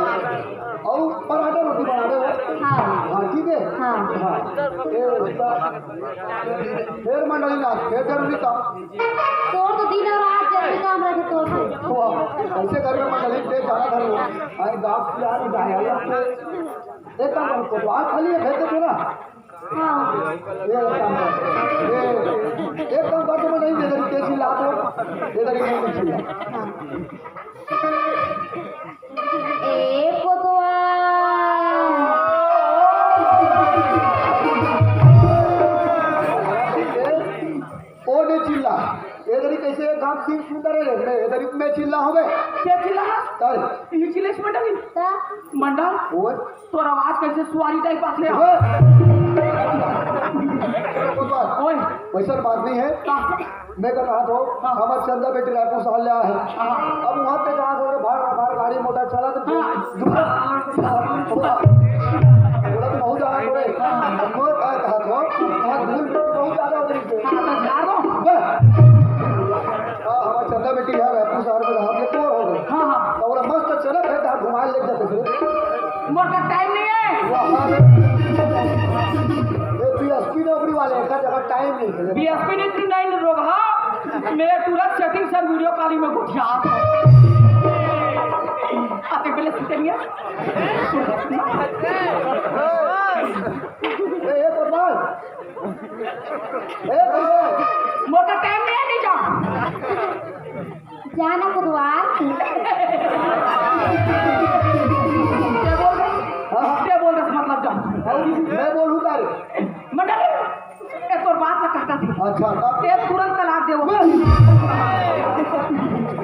और पराठा रोटी बना दो हाँ हाँ ठीक है हाँ हाँ फिर मंडली नाच फिर जरूरी काम तोड़ तो दिन और रात जल्दी काम रखे तोड़ तो ऐसे करके मंडली से जाना घर आई गाँव की यार गाय एक काम करो कोतवाल खाली है भेज देते ना हाँ ये एक काम कर तो मैं नहीं दे रही कैसी ला दो दे रही नहीं कुछ एक कोतवाल ओ ने चिल्ला ये दरी कैसे काम सिंह सुंदर है ये दरी में चिल्ला हो गए क्या चिल्ला कर ये चिल्ले मंडल ता मंडल ओए तो आवाज कैसे सुवारी टाइप आते ओए ओए वैसा बात नहीं है मैं कल रहा तो हमारे चंदा बेटी रायपुर से लिया है अब वहाँ पे जहाँ थोड़े बाहर गाड़ी मोटर चला तो थोड़ा तो बहुत ज्यादा थोड़े कहा तो बहुत ज्यादा हो गई हमारे चंदा बेटी है रायपुर शहर में हम लोग हो गए हाँ हाँ तो बोला मस्त चले फिर घुमा ले जाते फिर मोटा टाइम नहीं है बीएसपी नौकरी वाले का जगह टाइम नहीं है बीएसपी ने 39 रोग हाँ मेरे तुरंत सेटिंग सर वीडियो कॉलिंग में गुठिया आते पहले सीटेंगे एक और बार एक और मोटा टाइम नहीं है नहीं जा जाना कोतवाल क्या बोल रहे मतलब जा मैं बोलूँ तारे मंडल अच्छा तब ये तुरंत तलाक दे वो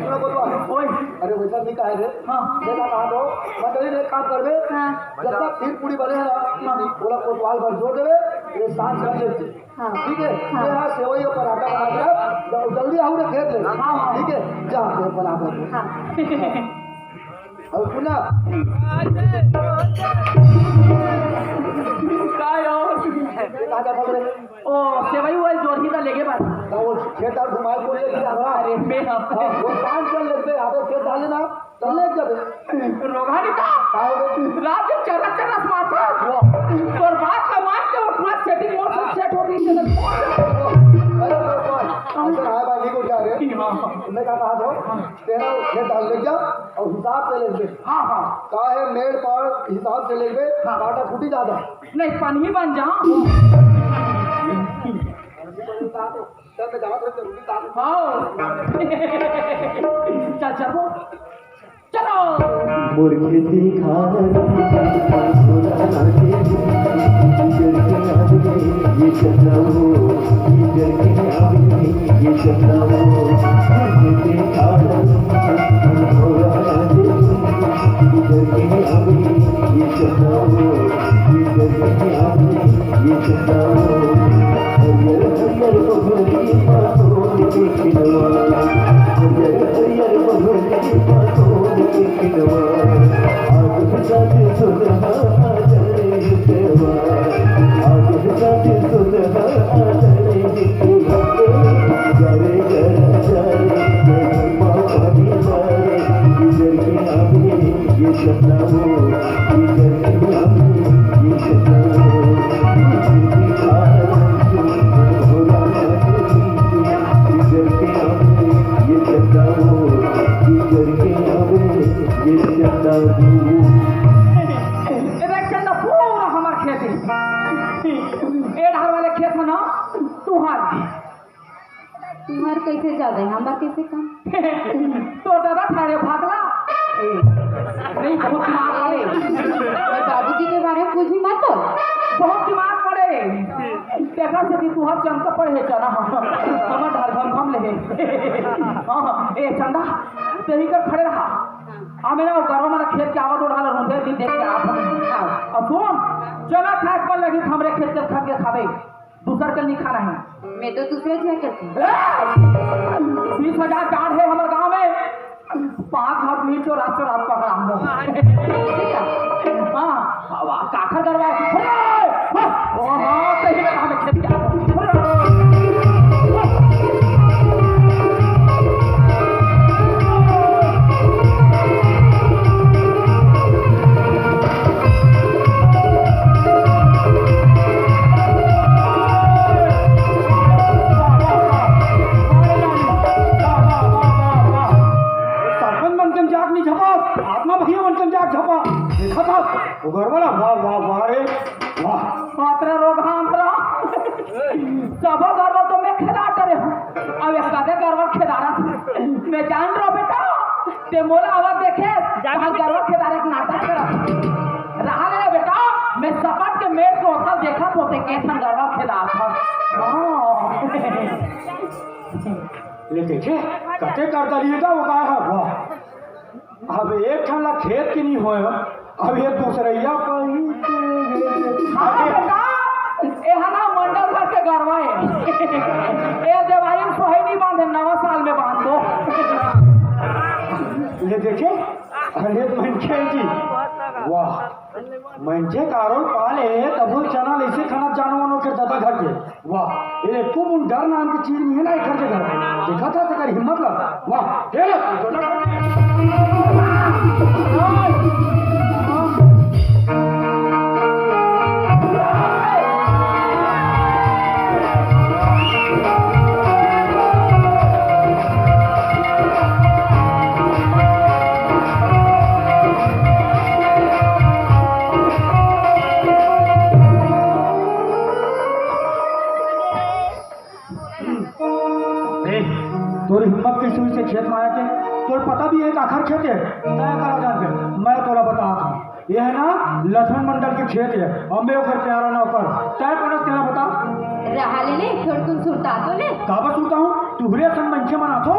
सुनो बतवा ओए अरे वैसा नहीं कहे रे हाँ देखा कहा तो मतलब एक काम करबे हाँ जब तक खीर पूरी बने है ना पूरा कोतवाल भर जोड़ देवे ये सांस कर लेते हाँ ठीक है ये यहाँ सेवई और पराठा बना के जल्दी आओ रे खेत ले ठीक है जा फिर बना दे हाँ और सुना काय हो कहा जाता रे ओ सेवई वो जोड़ी का लेके बात वो खेत और घुमाए को ले लिया अरे बे हाँ वो सांस कर लेते आगे खेत डाले ना चल ले जब रोगानी का आओ रात में चरा चरा मारता और बात का मार के और पूरा सेटिंग मोड सेट हो गई अरे अंदर आए भाई को क्या रे मैं कहा तो तेरा खेत डाल ले जा और हिसाब से ले ले हाँ हाँ का है मेड़ पाड़ हिसाब से ले ले काटा फूटी ज्यादा नहीं पानी बन जा तब मैं जावा तो रुकी ताकत हाँ चल चलो चलो मुर्गी दिखा ये चंद्रो ये चंद्रो तुम्हार कैसे ज्यादा है हमार कैसे कम तो दादा थारे भागला नहीं बहुत दिमाग पड़े मैं बाबूजी के बारे में कुछ भी मत बोल बहुत दिमाग पड़े देखा से तू हर चंद पड़े है चना हमर ढर घम ले हां ए चंदा तेरी कर खड़े रहा आ मेरा गरवा में खेत के आवाज उड़ा रहा हूं दिन देख के आप अब सुन चला खाए पर लगी हमरे खेत के खा के खावे दूसर के नहीं खाना है मैं तो दूसरे क्या करती हूँ 20,000 कार्ड है हमारे गांव में 5 हाथ मीट और रात पकड़ा हाँ काखर करवाए हाँ सही में हमें खेत क्या गरवाला वाह वाह वाह रे वाह मात्रा रोग हमरा सब गरवा तो मैं खेदा करे अब एक गादे गरवा खेदारा मैं जान रहा बेटा ते मोला आवाज देखे जहां गरवा खेदारे के नाटक कर रहा ले बेटा मैं सपाट के मेड़ को होटल देखा तो ते कैसा गरवा खेदा था ले देखे कते कर दलिएगा वो का है वाह अब एक ठंडा खेत की नहीं होए अब ये दूसरैया हाँ बेटा ए हना मंडल घर के गरवा है ए देवारी में सोहे नहीं बांधे नवा साल में बांध दो ये देखे अरे मनखे जी वाह मनखे कारोल पाले तब चना ऐसे खाना जानवरों के दादा घर के वाह ये खूब उन डर नाम की चीज नहीं है ना एक घर के घर देखा था तेरी हिम्मत लगा वाह तोरी हिम्मत कैसे हुई से खेत में आया के तोर पता भी है कि आखिर खेत है तय करा जान के मैं तोरा बता ये है ना लक्ष्मण मंडल के खेत है अम्बे ओकर प्यारा ना ओकर तय कोना तेरा बता रहा ले ले थोड़ तुम सुरता तो ले काबर सुनता हूँ तुहरे संग मंचे मना थो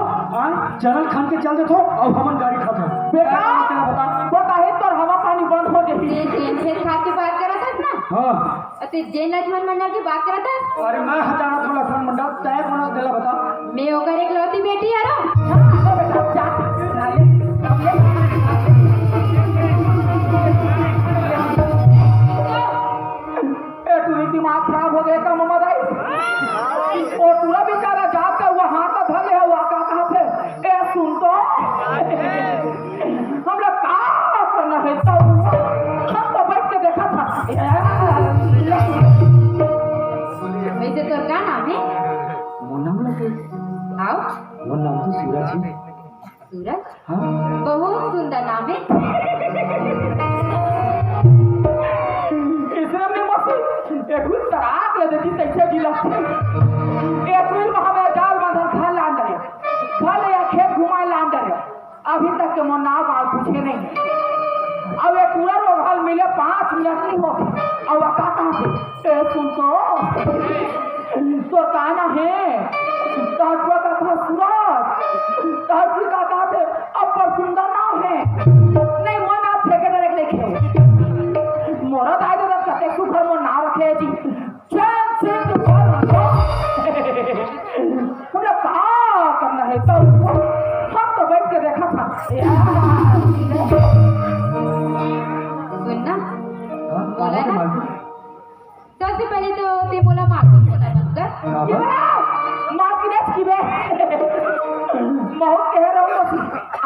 चरल खान के चल देथो और हमन गाड़ी खात हो बेटा तेरा बता बता है तो हवा पानी बंद हो गई ते जेन खेत खा के बात करा था ना हाँ ते जेन लक्ष्मण मंडल की बात करा था अरे मैं हजाना थो लक्ष्मण मंडल तय कोना तेरा बता मैं होकर एक लौती बेटी आ रहा हाँ बेटा जा दिमाग खराब हो गया का मम्मा दाई और पूरा बेचारा जाता हुआ हाथ का धले है हुआ कहा थे ए सुन तो हम लोग का करना है तो हम तो बैठ के देखा था वैसे तो क्या नाम है वो नाम लगे आओ वो नाम तो सूरज है सूरज हाँ बहुत सुंदर नाम है इसने अपनी मस्ती एक भी तराक ले देती तैसे जिला एक भी हमें जाल बांधल खा लान रहे खा ले या खेत घुमाए लान रहे अभी तक के मन ना बाल पूछे नहीं अब एक पूरा रोग हल मिले 5 मिनट नहीं होते अब का कहाँ से ए सुन तो कहना है ताजवा का था सूरज ताजवी का कहा थे अब पर सुंदर नाम है नहीं मन आप फेंके डायरेक्ट लिखे मोरा दाई तो कते सुखर मो नाम रखे जी चैन सिंह पर हमरा का करना है तो हम तो बैठ के देखा था सुनना हाँ बोला ना मालूम सबसे पहले तो ते बोला मार्केट बोला बनकर ये बड़ा मार्केट की बे बहुत कह रहा हूँ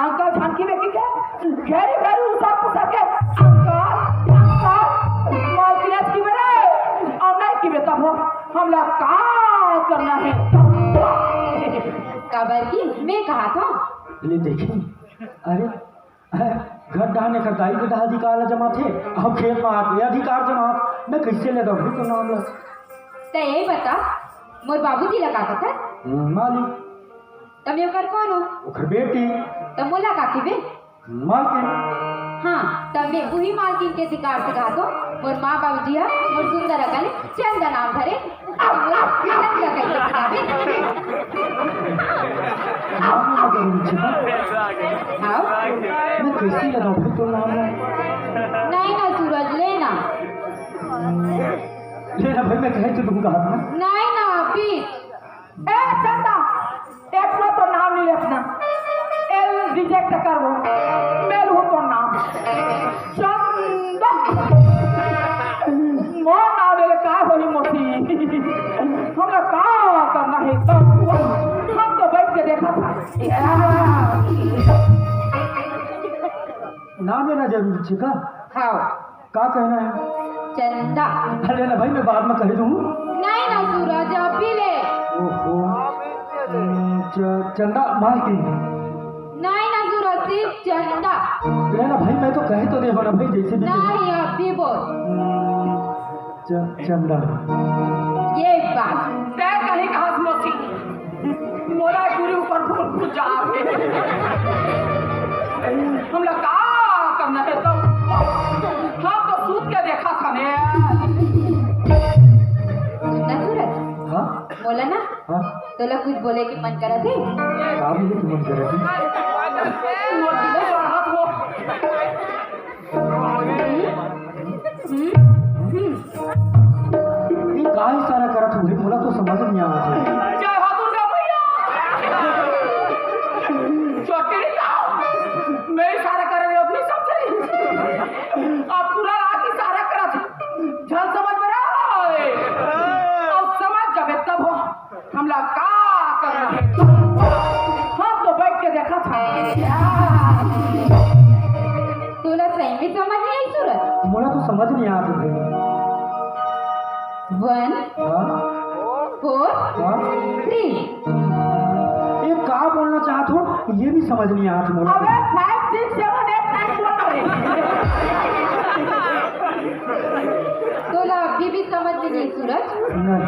अंकल झांकी में की क्या घेरी घेरी उसा पुसा के अंकल मार्केट की बे और नहीं की बे तब हम लोग का करना है कबर की मैं कहा था ले देखी अरे घर डालने का दाई के अधिकार जमा थे हम खेत में आते अधिकार जमा मैं कैसे ले दो तो नाम लो ते यही बता मोर बाबूजी लगा था मालिक तब ओकर कौन हो ओकर बेटी तो मोला काकी बे मालकिन हाँ तब मैं वही मालकिन के अधिकार से कहा तो मोर माँ बाबूजी है मोर सुंदर अकल चंदा नाम धरे अब मोला चंदा कैसे सिखावे नाम ना करूँ छिपा आओ मैं कैसे ले दो तो नाम लो नहीं ना सूरज लेना लेना भाई मैं कहे तो तुम कहा था नहीं ना प्लीज ए चंदा एक में तो नाम नहीं लिखना एल रिजेक्ट कर वो मेल हो तो नाम चंदा मो नाम ले का होई मोती हमरा का करना है तो हम तो बैठ के देखा था नाम लेना जरूरी छिका हाँ का कहना है चंदा अरे ना भाई मैं बाद में कह दूँ नहीं ना सूरज अब भी ले ओहो चंदा मालकिन नहीं ना सूरज सिर्फ चंदा लेना भाई मैं तो कहे तो देखो ना भाई जैसे भी नहीं अब भी बोल चंदा ये बात ते कहीं घास मोती मोला पूरी ऊपर फूल फूल जा हम लोग का करना है तो हाँ तो सूत के देखा था ने सुनना सूरज हाँ बोला ना हाँ तो लोग कुछ बोले कि मन करा थे काम मुझे मन करे मोती तो हाथ हो ये का इशारा करा तुमने बोला तो समझ नहीं आ रहा जय हो दुर्गा मैया छोटी मैं इशारा कर रही अपनी सबसे अब पूरा रात इशारा करा था जल समझ में रहा अब समझ जब तब हो हम लोग का करना है हम तो बैठ के देखा था तो लोग सही में समझ नहीं आई सूरज बोला तो समझ नहीं आ रहा 1 हाँ 4 हाँ 3 ये का बोलना चाहत हो ये भी समझ नहीं आ रहा बोला अबे 5 6 7 8 9 बोल रहे तो लोग अभी भी समझ में नहीं सूरज नहीं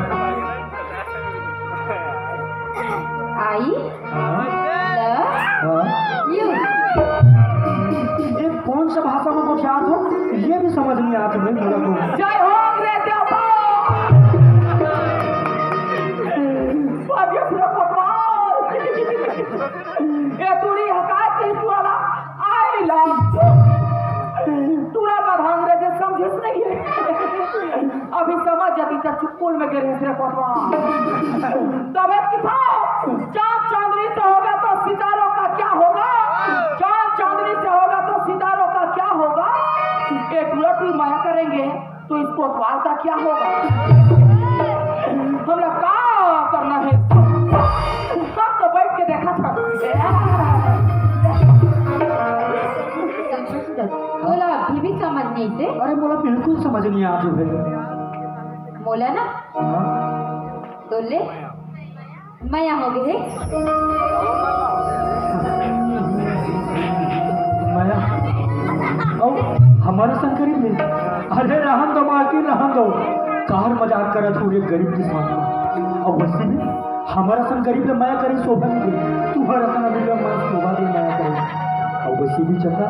आई हाँ लव हाँ यू ये कौन सा भाषा में बोलते हो ये भी समझ नहीं आता भाई मेरा को। जय हो अंग्रेज देवता। बाजिए पूरा पकवान। ये तुरी हकायत की वाला आई लव तुरा का अंग्रेज समझिस नहीं है। अभी समझ जाती था चुटकुल में गिरे तेरे पकवान। तब एक था चांद चांदनी से होगा तो सितारों का क्या होगा। चांद चांदनी से होगा तो सितारों का क्या होगा। एक लटू माया करेंगे तो इस कोतवाल का क्या होगा। हम लोग क्या करना है सब तो बैठ के देखा था। बोला अभी भी समझ नहीं से। अरे मोला बिल्कुल समझ नहीं आता भाई। बोला ना तो ले मैं यहाँ हो गई माया और हमारा संग करीब ले। अरे रहन दो मालकिन रहन दो। कार मजाक करत हो रे गरीब के साथ। और वैसे भी हमारा संग गरीब ले माया करी शोभा नहीं। तुम्हारा संग अभी ले मैं शोभा दे माया करी। और वैसे भी चका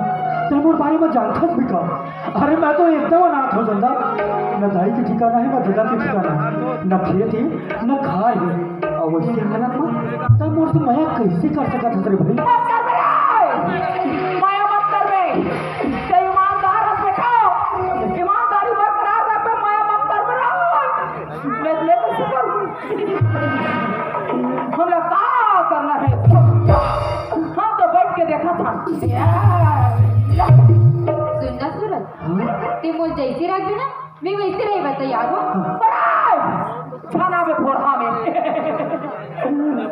ते मोर बारे में जानथस भी का। अरे मैं तो एकदम अनाथ हो जंदा। न दाई के ठिकाना है न दादा के ठिकाना है न खेत है न घर है। और वैसे मना तब मोर से माया कैसे कर सकत हस रे भाई। माया मत कर बे। ते ईमानदार रख बैठो। ईमानदारी बरकरार रख बे। माया मत कर बे। मैं ले तो हम लोग क्या करना है हम तो बैठ के देखा था। सुनना सूरज ते मोल जैसे रख ना मैं वैसे रही बता याद हो। छाना में फोड़ा में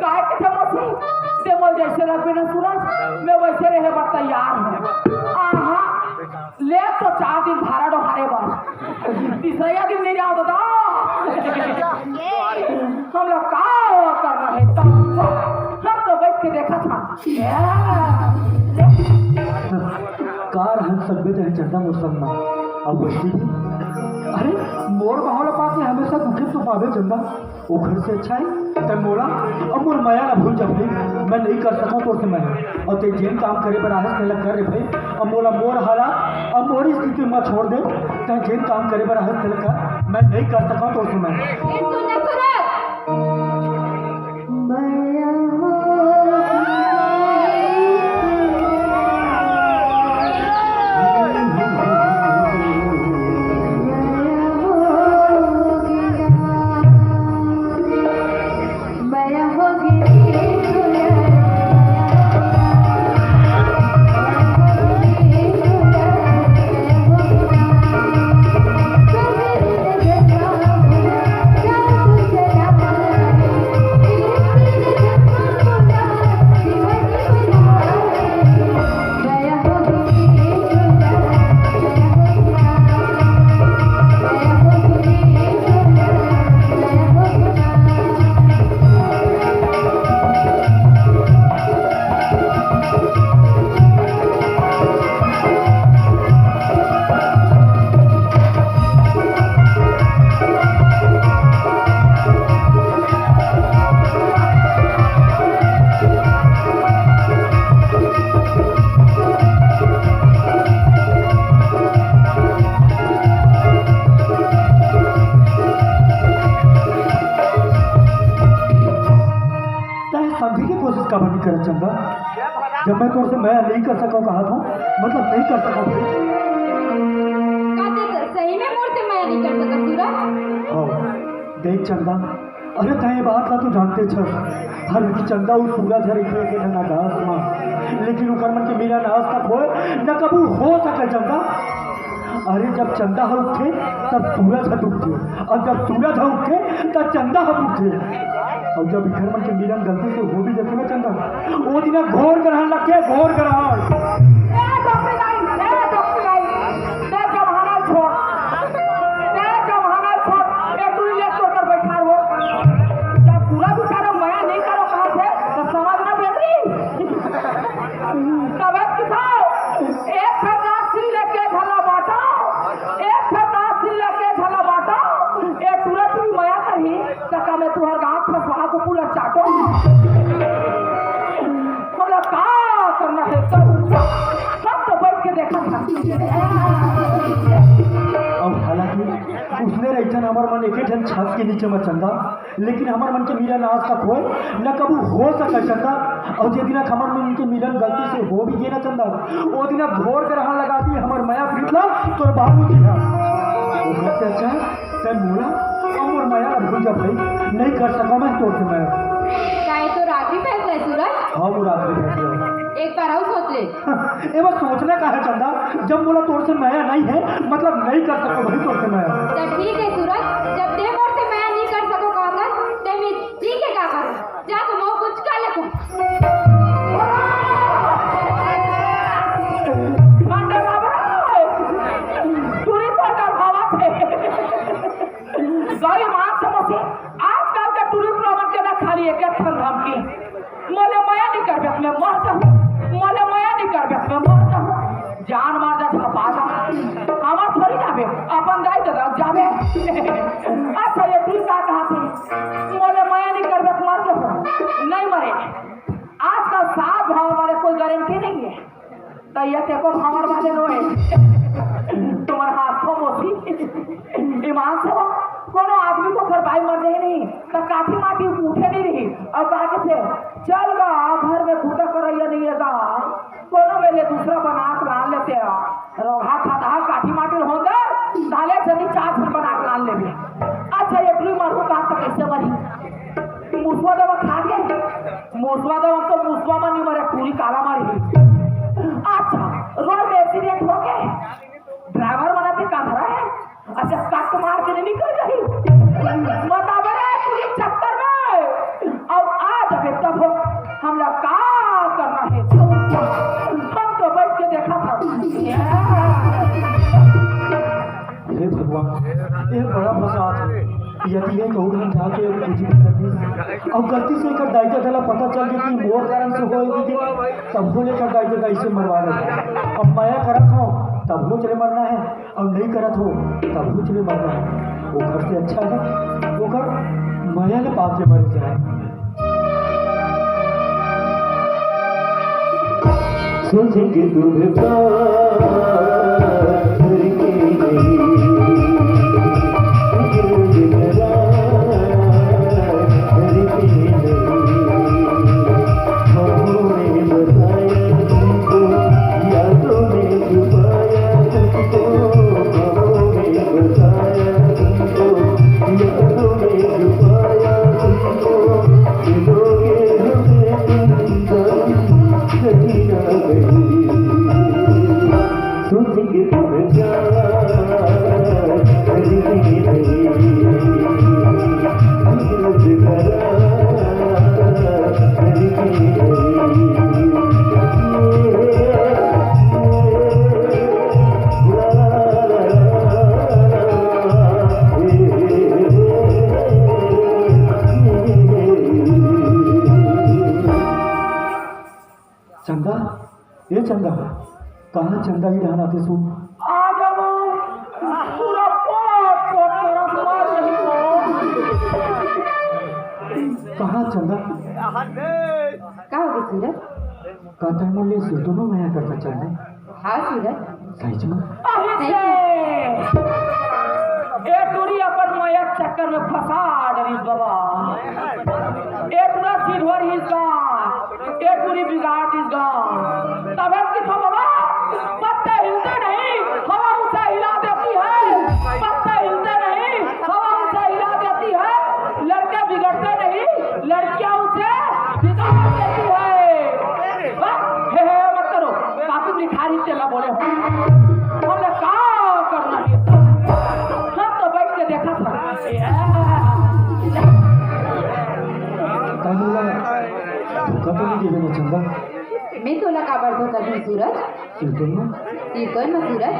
काय के समझी ते मोल जैसे रख ना सूरज मैं वैसे रहे बता तैयार हूं। आहा ले तो 4 दिन भाड़ा डोहारे बस तीसरा दिन नहीं जाओ दादा। हम लोग क्या करना है सब तो बैठ के देखा था। कार हम सकबे तो चंदा मुसलमा। अब वैसे भी अरे मोर बहावला पाके हमेशा दुखे तो पावे चंदा वो घर से अच्छा है तब मोला। अब मोर माया ना भूल जब मैं नहीं कर सका तो मैं और ते जेन काम करे पर आहस लग कर रे भाई। अब मोला मोर हालात अब मोरी स्थिति में छोड़ दे ते जेन काम करे पर आहस लग कर मैं नहीं कर सका तो मैं। सुनना सूरज कर चंदा जब मैं तुमसे मैं नहीं कर सका कहा था मतलब नहीं कर सका सही में मोर से मैं नहीं कर सका सूरज। हाँ देख चंदा अरे तय बात ला तू जानते छ हर की चंदा उस सूरज हर एक के ना दास मां लेकिन उकर मन के मेरा नास तक हो न कबू हो सके चंदा। अरे जब चंदा है उठे तब सूरज है उठे और जब सूरज है उठे तब चंदा है उठे। और जब घर मन के मिलन गलती से हो भी जाते ना चंदा वो दिन घोर ग्रहण लगे घोर ग्रहण। देखा था। अब हालांकि उसने रही हमार मन एक ठन छत के नीचे में चंदा, लेकिन हमार मन के मिलन आज तक होए न कबू हो सके चंदा। और जे दिन हमार मन के मिलन गलती से हो भी गए ना चंदा, वो दिन भोर के रहन लगा दी हमार माया फिरला तोर बाबू जी ना वो अच्छा तन बोला और माया भूल जा भाई, नहीं कर सका मैं तोर से मैं चाहे तो रात्रि फैसला है सूरज। हाँ वो रात में एक बार और सोच ले। ये बस सोचने का है चंदा, जब बोला तोर से माया नहीं है मतलब नहीं कर सको भाई तोर से माया। तो ठीक है सूरज, जब दे मोर से मैं नहीं कर सको कहकर तो मैं ठीक है क्या करूं, जा तुम वो कुछ कर ले तुम। मंडे बाबा टूरी पर भावा थे गई मां समझे आजकल का टूरी प्रॉब्लम के ना खाली एक ठन हम की मोले माया नहीं कर बे मैं मर जाऊं, मोले माया नहीं कर बे मैं मर जाऊं, जान मार जा छपा जा हमार थोड़ी जाबे अपन गाय के रख जाबे। अच्छा ये तू का कहा थे मोले माया नहीं कर बे मर जाऊं, नहीं मरे। आजकल साथ भाव वाले कोई गारंटी नहीं है, तो ये देखो हमार वाले रोए तुम्हारे हाथ को मोसी ईमान से हो कोनो आदमी को घर भाई मर जाए नहीं तो काठी माटी उठे नहीं रही और कहा थे चल गा घर में पूजा करैया नहीं है गा कोनो मेरे दूसरा बना के लान लेते रोहा खाता काठी माटी हो गए डाले जनी चार घर बना के लान लेबे। अच्छा ये पूरी मरहू कहा तो कैसे मरी मुसवा दवा खा गए, मुसवा दवा तो मुसवा में नहीं मरे पूरी काला मारी। अच्छा रोड में एक्सीडेंट हो गए, ड्राइवर बना के कांधरा है, अच्छा कट मार के निकल गई बताबे पुलिस चक्कर में। अब आज अबे तब हम लोग का करना है, हम तो बैठ के देखा था। हे भगवान ये बड़ा मजा आता यदि ये कहूँ हम जाके पूजी करनी और गलती से कर दाई का थला पता चल गया कि मोर कारण से होएगी तब हो लेकर दाई का ऐसे मरवा रहे। अब माया करत हो तब हो चले मरना है और नहीं करत हो तब हो चले मरना है। वो घर से अच्छा है वो घर माया ने पाप के मर जाए। सोचेंगे तुम्हें चंदा ये चंदा कहाँ चंदा ही ढाना थे सुन आ जाओ पूरा पोट पोट तरफ मार रही कहाँ चंदा क्या हो गया सूरज? कहता है मुझे से दोनों माया करता चंदा। हाँ सूरज सही चंदा ए टूरी अपन माया चक्कर में फंसा डरीस बाबा, ए पूरा सिरवर हिस्सा ए पूरी बिगाड़ हिस्सा तबे की तो बाबा पत्ते हिलते नहीं हवा उसे हिला देती है, पत्ते हिलते नहीं हवा उसे हिला देती है, लड़के बिगड़ते नहीं लड़कियां उसे बिगाड़ देती है। हे मत करो काफी भिखारी चला बोले हमने क्या करना है, हम तो बैठ के देखा था। धोखा तो नहीं देवे ना चंदा। मैं तोला काबर धोखा दूं सूरज? कीर्तन में कीर्तन में सूरज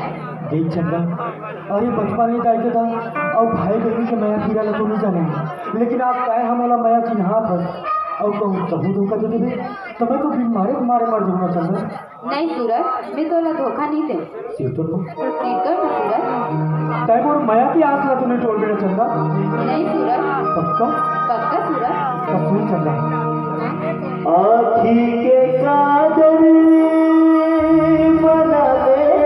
देख चंदा अरे बचपन में दाई था और भाई बहनी के माया फिरा तो नहीं जानेंगे, लेकिन आप कहे हम वाला माया चिन्हा था और कहूँ तबू धोखा दे देवे तो मैं तो बीमारे मारे मर जाऊंगा चंदा। नहीं सूरज मैं तोला धोखा नहीं दे। कीर्तन में सूरज टाइम और माया की आस ला तुम्हें तोड़ देना चंदा। नहीं सूरज पक्का पक्का सूरज कसम चंदा। आखी के कादर बना ले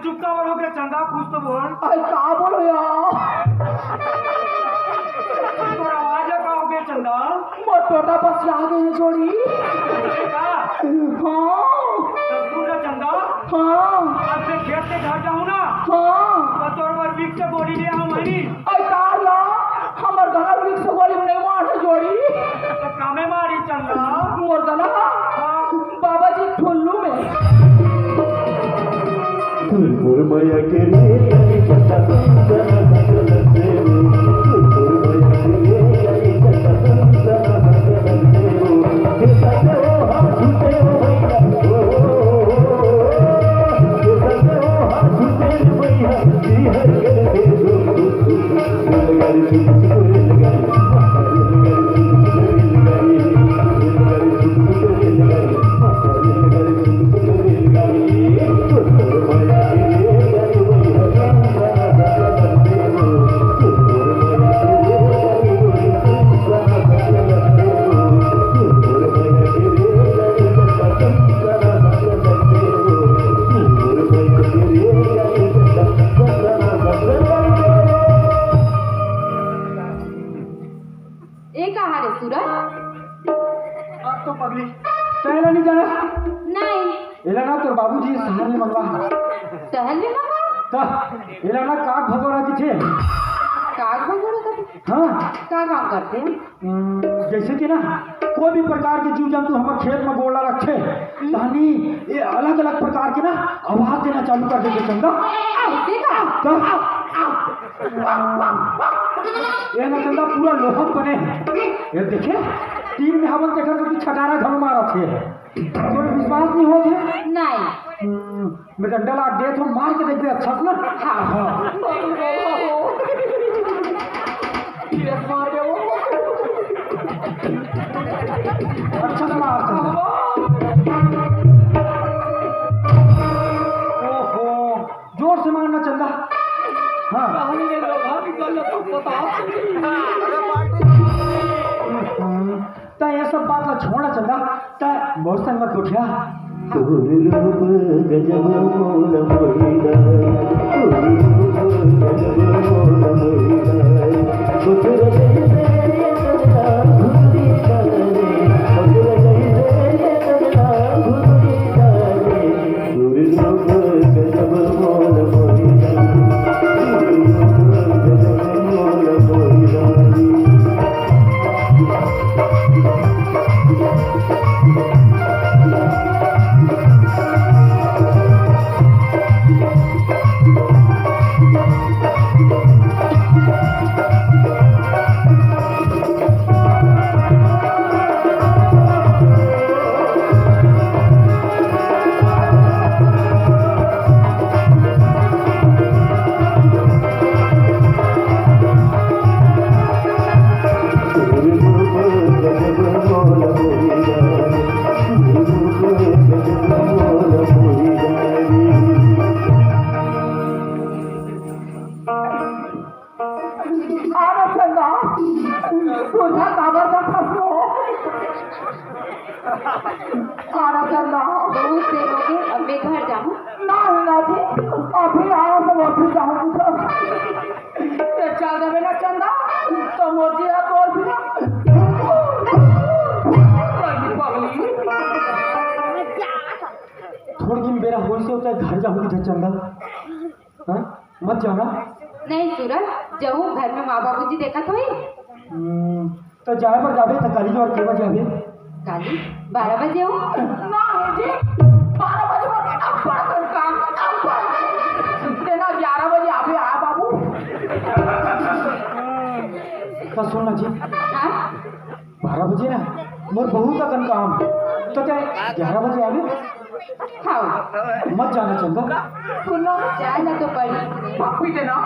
चुप का हो गया चंदा कुछ तो बोल अरे का बोलो यार तो आवाज का हो गया चंदा मैं टोटा बस आ गई है जोड़ी का हाँ तब तू ना चंदा हाँ आज से खेत से घर जाऊँ ना हाँ तो तोर पर बीच से बोली ले हम हनी अरे का यार हमार गला वृक्ष से गोली में नहीं मार है जोड़ी तो कामे मारी चंदा मोर गला बाबा जी ठुल्लू में माया के लिए जटा एक आहार है सूरज अब तो पगली चला नहीं जाना नहीं एला ना तोर बाबूजी शहर में मंगवा शहर में मंगा तो एला ना काग भगोरा की थे काग भगोड़ा करते हाँ का काम करते हैं जैसे कि ना कोई भी प्रकार के जीव जंतु हमारे खेत में गोला रखे तानी ये अलग अलग प्रकार के ना आवाज देना चालू कर देते चंदा देखा तो ये ना चंदा पूरा लोहक बने ये देखे तीन में हमन देखा तो छटारा घर मारा थे तो विश्वास नहीं हो थे नहीं मैं डंडा दे तो मार के देखते अच्छा से ना हाँ हाँ मार दे वो अच्छा से मार ओहो जोर से मारना चंदा हाँ तो ये सब बात ना छोड़ा चंदा तो मौसम मत उठिया गजब मोल मोहिदा तुझा काबर का फसलो आना चलना बहुत देर हो गई अब मैं घर जाऊँ ना ना जी अभी आओ तो वापस जाऊँ ये चल देवे ना चंदा तो मोदी है तो और भी ना पगली थोड़ी दिन बेरा होल से होता है घर जाऊंगी तो चंदा हाँ मत जाना नहीं सूरज जाऊँ घर में माँ बाबू जी देखा तो ही तो जाए पर जाबे तो काली और केवा जाबे काली 12 बजे हो ना है जी 12 बजे मत अब बड़ा काम देना 11 बजे आवे आ बाबू का सुनना जी हाँ 12 बजे ना मोर बहुत अकन काम तो क्या 11 बजे आवे खाओ मत जाना चंदा सुनो चाय ना तो पड़ी पापी देना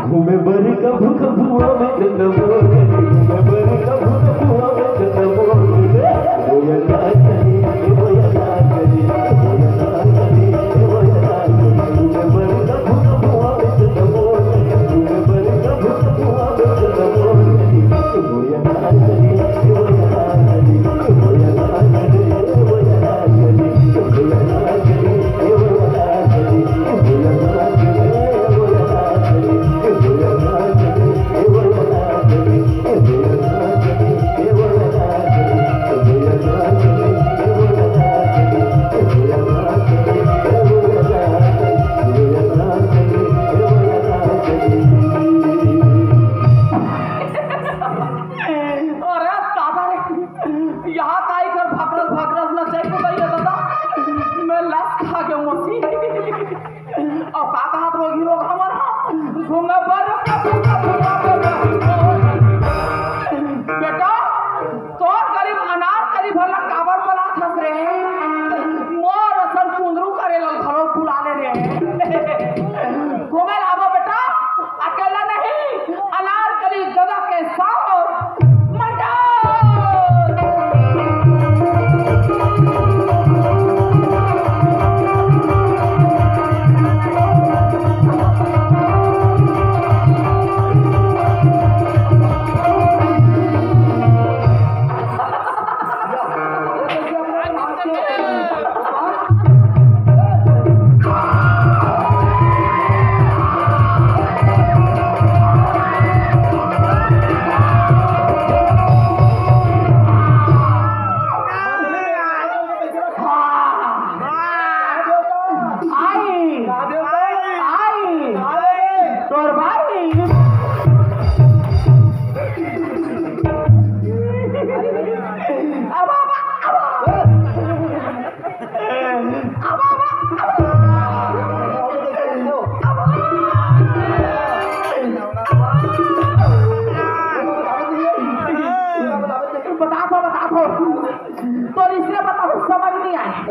घूमे बरी का भूख भुआ में जन्म घूमे बरी का भूख भुआ में जन्म वो ना करी वो ना करी वो ना करी वो ना करी घूमे बरी का भूख भुआ में जन्म घूमे बरी का भूख भुआ में जन्म वो ना करी वो ना करी वो ना करी वो ना करी वो ना करी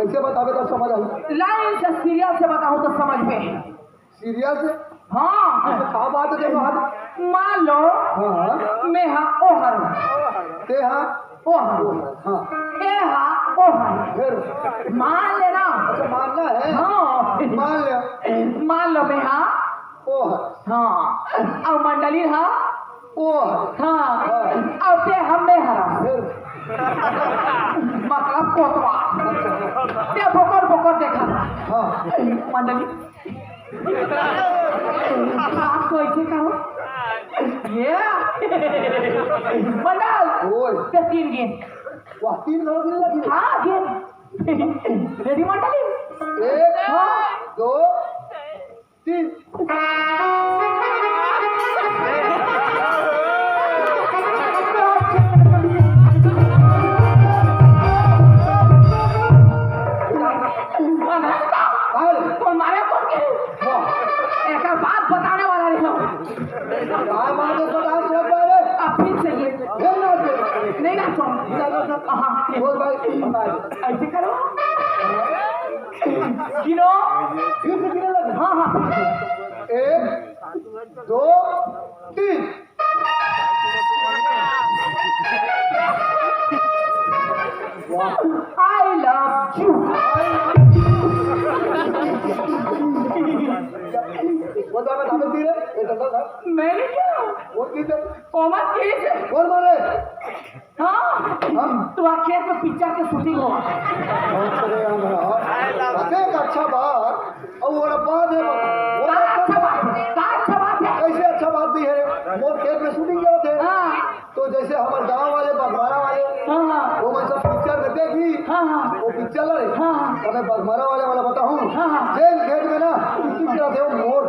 कैसे बतावे तब समझ आई? लाइन से सीरियल से बताऊं तो समझ में। सीरियल से? हाँ क्या बात है बात? मान लो हाँ मैं हाँ ओहर ते हाँ ओहर हाँ ए हाँ ओहर फिर मान लेना। अच्छा मानना है? हाँ मान लिया। मान लो मैं हाँ ओ हाँ और मंडली हाँ ओ हाँ और ते हम में हरा फिर मतलब कोतवा ते बोकर बोकर देखा हाँ मंडली आप तो ऐसे कहो ये मंडल ओए ते तीन गिन वाह 3 लोग लगी। हाँ गिन रेडी मंडली 1 हाँ 2 3 कौन मारे कौन के एक बात बताने वाला नहीं हो काय माने तो डांस कर पाए अब फिर से ये फिर ना दे नहीं ना चो हाँ बोल भाई बता ऐसे करो गिनो फिर से गिरने लगे। हाँ हाँ फिर से 1 2 3 I love you वो तो मैं दावत दी रे ये तो था मैंने क्या वो की थे कॉमन चीज बोल मारे हाँ तो खेत में पिक्चर की शूटिंग हो अरे अच्छा बात और वो बात है वो अच्छा बात है कैसे अच्छा बात भी है मोर खेत में शूटिंग किया थे हाँ तो जैसे हमारे गांव वाले बगमारा वाले हाँ हाँ वो मैं सब पिक्चर में देखी हाँ हाँ वो पिक्चर लड़े हाँ तो मैं बगमारा वाला बताऊं हाँ, हाँ। जेल खेत में ना किस तरह थे वो मोर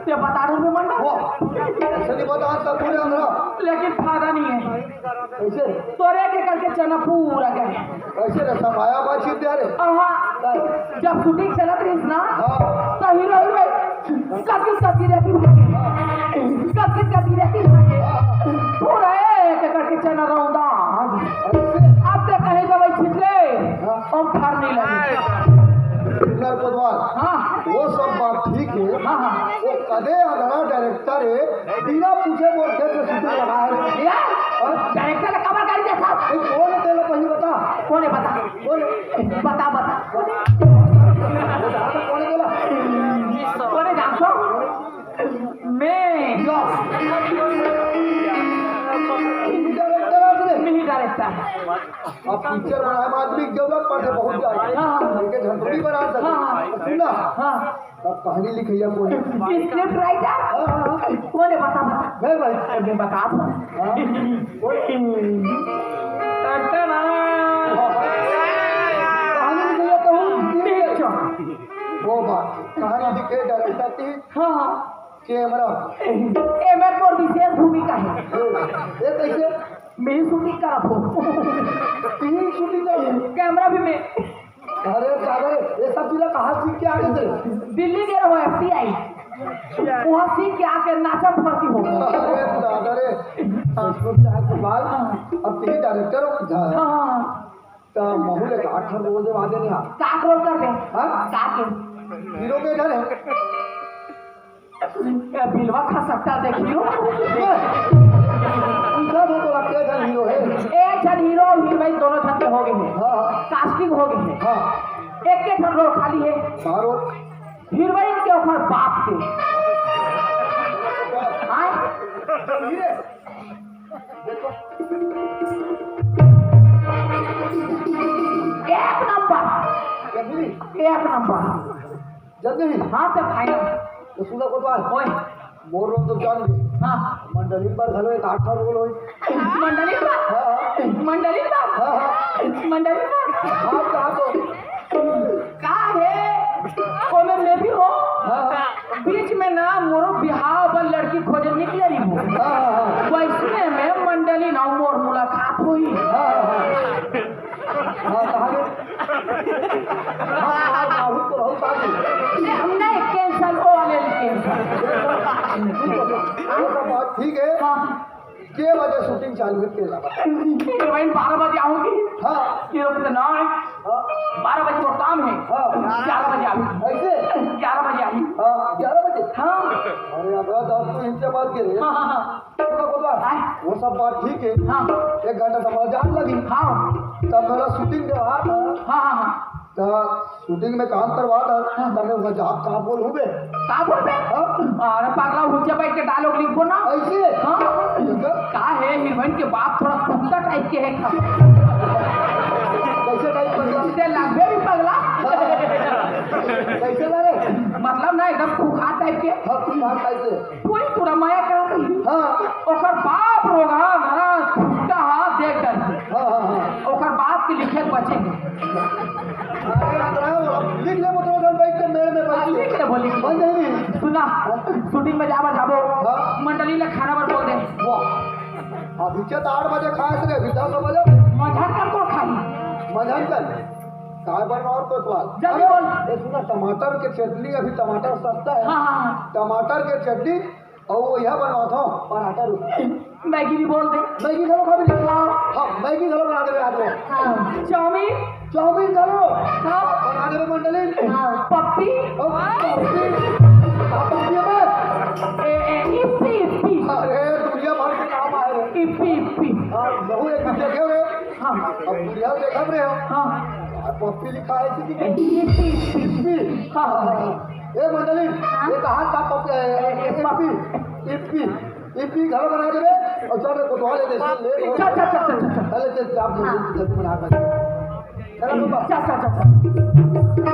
ये बता रहे हो मंडल वो ऐसे नहीं बता सब पूरे अंदर लेकिन फायदा नहीं है कैसे तोरे के करके चना पूरा गए कैसे रे समाया बातचीत दे रे जब शूटिंग चलत रही ना हाँ तो हीरो हीरोइन कभी रहती पूरा एक करके चना रौदा अब तो कहीं दवाई छिटले हम फार नहीं लगे किन्नर कोतवाल हाँ वो सब बात ठीक है हाँ हाँ वो कदे अगला डायरेक्टर है बिना पूछे वो खेत में शूटिंग लगा है डायरेक्टर ने खबर कर दिया था कौन है तेरा पहले बता कौन है बता कौन है बता कौन है बोला कौन है जानते हो मैं नहीं डायरेक्टर अब पिक्चर बनाए में आदमी की जरूरत पड़े बहुत ज्यादा इनके झंडोड़ी बना सकते सुना हाँ तब कहानी लिखी है कोई स्क्रिप्ट राइटर कौन है बता मैं भाई मैं बता कहानी लिखी है कहूँ वो बात कहानी लिखे डायरेक्टर थी हाँ कैमरा ये मेरे को विशेष भूमिका है ये कैसे मेरी शूटिंग करब हो तीन शूटिंग कैमरा भी मैं अरे सागर ये सब चीजें कहाँ सीख के आगे थे दिल्ली गए हो FBI वहाँ सीख के आके नाचा भर्ती हो अरे दादा रे के बाद अब तीन डायरेक्टर हो हाँ तो महूल एक 8 रोज दे वादे नहीं का रोल कर दे हाँ का के हीरो के घर है बिलवा खा सकता देखियो उनका तो लगता है हीरो है एक जन हीरो हीरोइन दोनों जन के हो गए हैं हाँ कास्टिंग हो गई है हाँ एक के जन रोल खाली है मारो हीरोइन के ऊपर बाप के आए हीरे एक नंबर जल्दी एक नंबर जल्दी हाँ तो फाइनल तो सुना कोतवाल ओए मोर लोग तो जान गए हाँ मंडली पर घलो एक 8 रोल होई मंडली पर हाँ मंडली पर हाँ हाँ मंडली पर हाँ कहा तो का है ओ मैं भी हो हाँ बीच में ना मोरो बिहाव पर लड़की खोजे निकले रही हूँ हाँ वैसने में मंडली ना मोर मुलाकात हुई हाँ कहा गए हाँ बहुत तो बहुत आगे हमने कैंसल ओ वाले कैंसल बात ठीक है हाँ के बजे शूटिंग चालू है तेरा हीरोइन 12 बजे आऊंगी हाँ हीरो के नाम हाँ 12 बजे वो शाम में हाँ 11 बजे आई। ऐसे 11 बजे आई। हाँ 11 बजे हाँ अरे अब आप तो इनसे बात कर रहे हैं हाँ हाँ सुनो कोतवाल, वो सब बात ठीक है। हाँ 1 घंटा समय जान लगी हाँ तब मेरा शूटिंग के बाद हाँ हाँ हाँ तो शूटिंग में काम करवा था तब मैं उनका जवाब कहाँ बोल हूँ बे का बोल बे? हाँ अरे पागला हुच्चे बैठ के डायलॉग लिखो ना। ऐसे हाँ जगह का है हीरोइन के बाप थोड़ा कुत्ता टाइप के है। कैसे टाइप करला इससे लगभग भी पगला कैसे ला रे मतलब ना एकदम खुखा टाइप के हाँ तुम बात कैसे पूरी पूरा माया करत रही। हाँ ओकर बाप रोगा ना खुट्टा हाथ देख डर हाँ हाँ हाँ ओकर बाप के लिखे बचेंगे। अरे अंदर लिख ले मतलब बैठ के मेरे में बैठ लिख ले बोली बंद नहीं सुना शूटिंग में जाबा जाबो हाँ। मंडली ने खाना पर बोल दे वाह अभी के 8 बजे खाए थे अभी 10 बजे मजाक कर को खाई मजाक कर काय बन और कोतवाल जल्दी बोल। ये सुना टमाटर के चटनी अभी टमाटर सस्ता है हाँ हाँ टमाटर के चटनी और वो यह बनवाता हूँ पराठा रोटी मैगी भी बोल दे। मैगी घरो खा भी हाँ मैगी घरो बना देवे आज में चाउमीन चाउमीन घरो हाँ बना देवे मंडली पप्पी और पप्पी में इप्पी इप्पी अरे दुनिया भर के नाम आए रे इप्पी इप्पी हाँ बहु एक देखे रे हाँ अब दुनिया देखा रहे हो हाँ पप्पी लिखा है किसी के इप्पी इप्पी हाँ ए मंडली ये कहाँ का पप्पी इप्पी इप्पी घर बना देवे और चल कोतवाल ले ले चल चल चल चल चल चल चल आप जल्दी बना कर चलो बाबा चल चल चल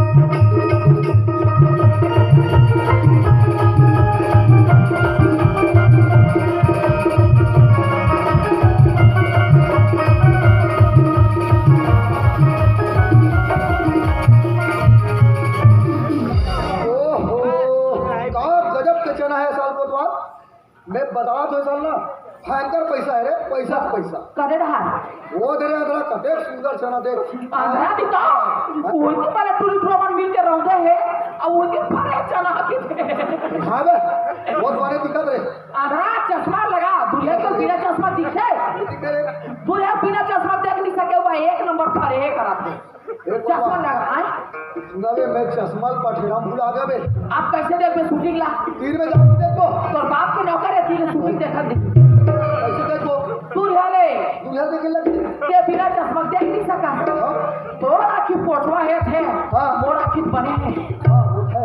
ओहो का गजब के चना है साल कोतवाल मैं बता दो साल ना भयंकर पैसा है रे पैसा पैसा करे रहा वो दे रे अंदर कते सुंदर चना देख आंध्रा दिखा उनके वाला टूरी प्रमाण मिल के रौदे है और उनके परे चना के हाँ बे बहुत बड़े दिक्कत रे आंध्रा चश्मा लगा दूल्हे को बिना चश्मा दिखे दूल्हे बिना चश्मा देख नहीं सके हुआ 1 नंबर पर है कराते चश्मा लगा आए सुना बे मैं चश्मा पठेरा भूल आ गया बे आप कैसे देखो शूटिंग ला तीर में जाओ देखो तो बाप के नौकर है तीन शूटिंग देखा दे कैसे देखो दूल्हा ले दुनिया देखे लगे के बिना चश्मा देख नहीं सका तो आखी पोछवा है थे हाँ। मोर आखी बने हैं हाँ वो है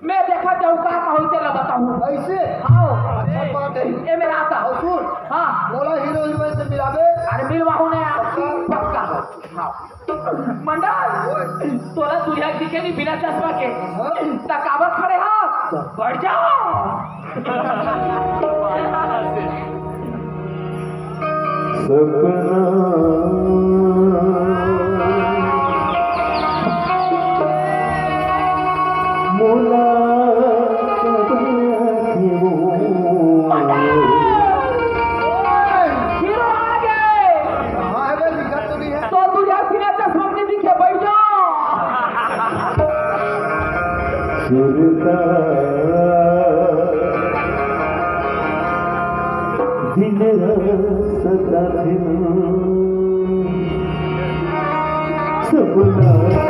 मैं देखा चौका का होते लगता हूँ ऐसे हाँ अच्छा बात है ये मेरा आता और सुन हाँ बोला हीरो हीरोइन से मिलावे अरे मिलवाहू ने पक्का हाँ मंडल तोला दूल्हा दिखे नहीं बिना चश्मा के तकावत खड़े हाथ बढ़ जाओ सपना हीरो आ गए हाँ है बे दिक्कत तो नहीं है तो दूल्हा बिना चश्मा के दिखे बैठ जाओ सुरता दिन रात सदा दिन सपना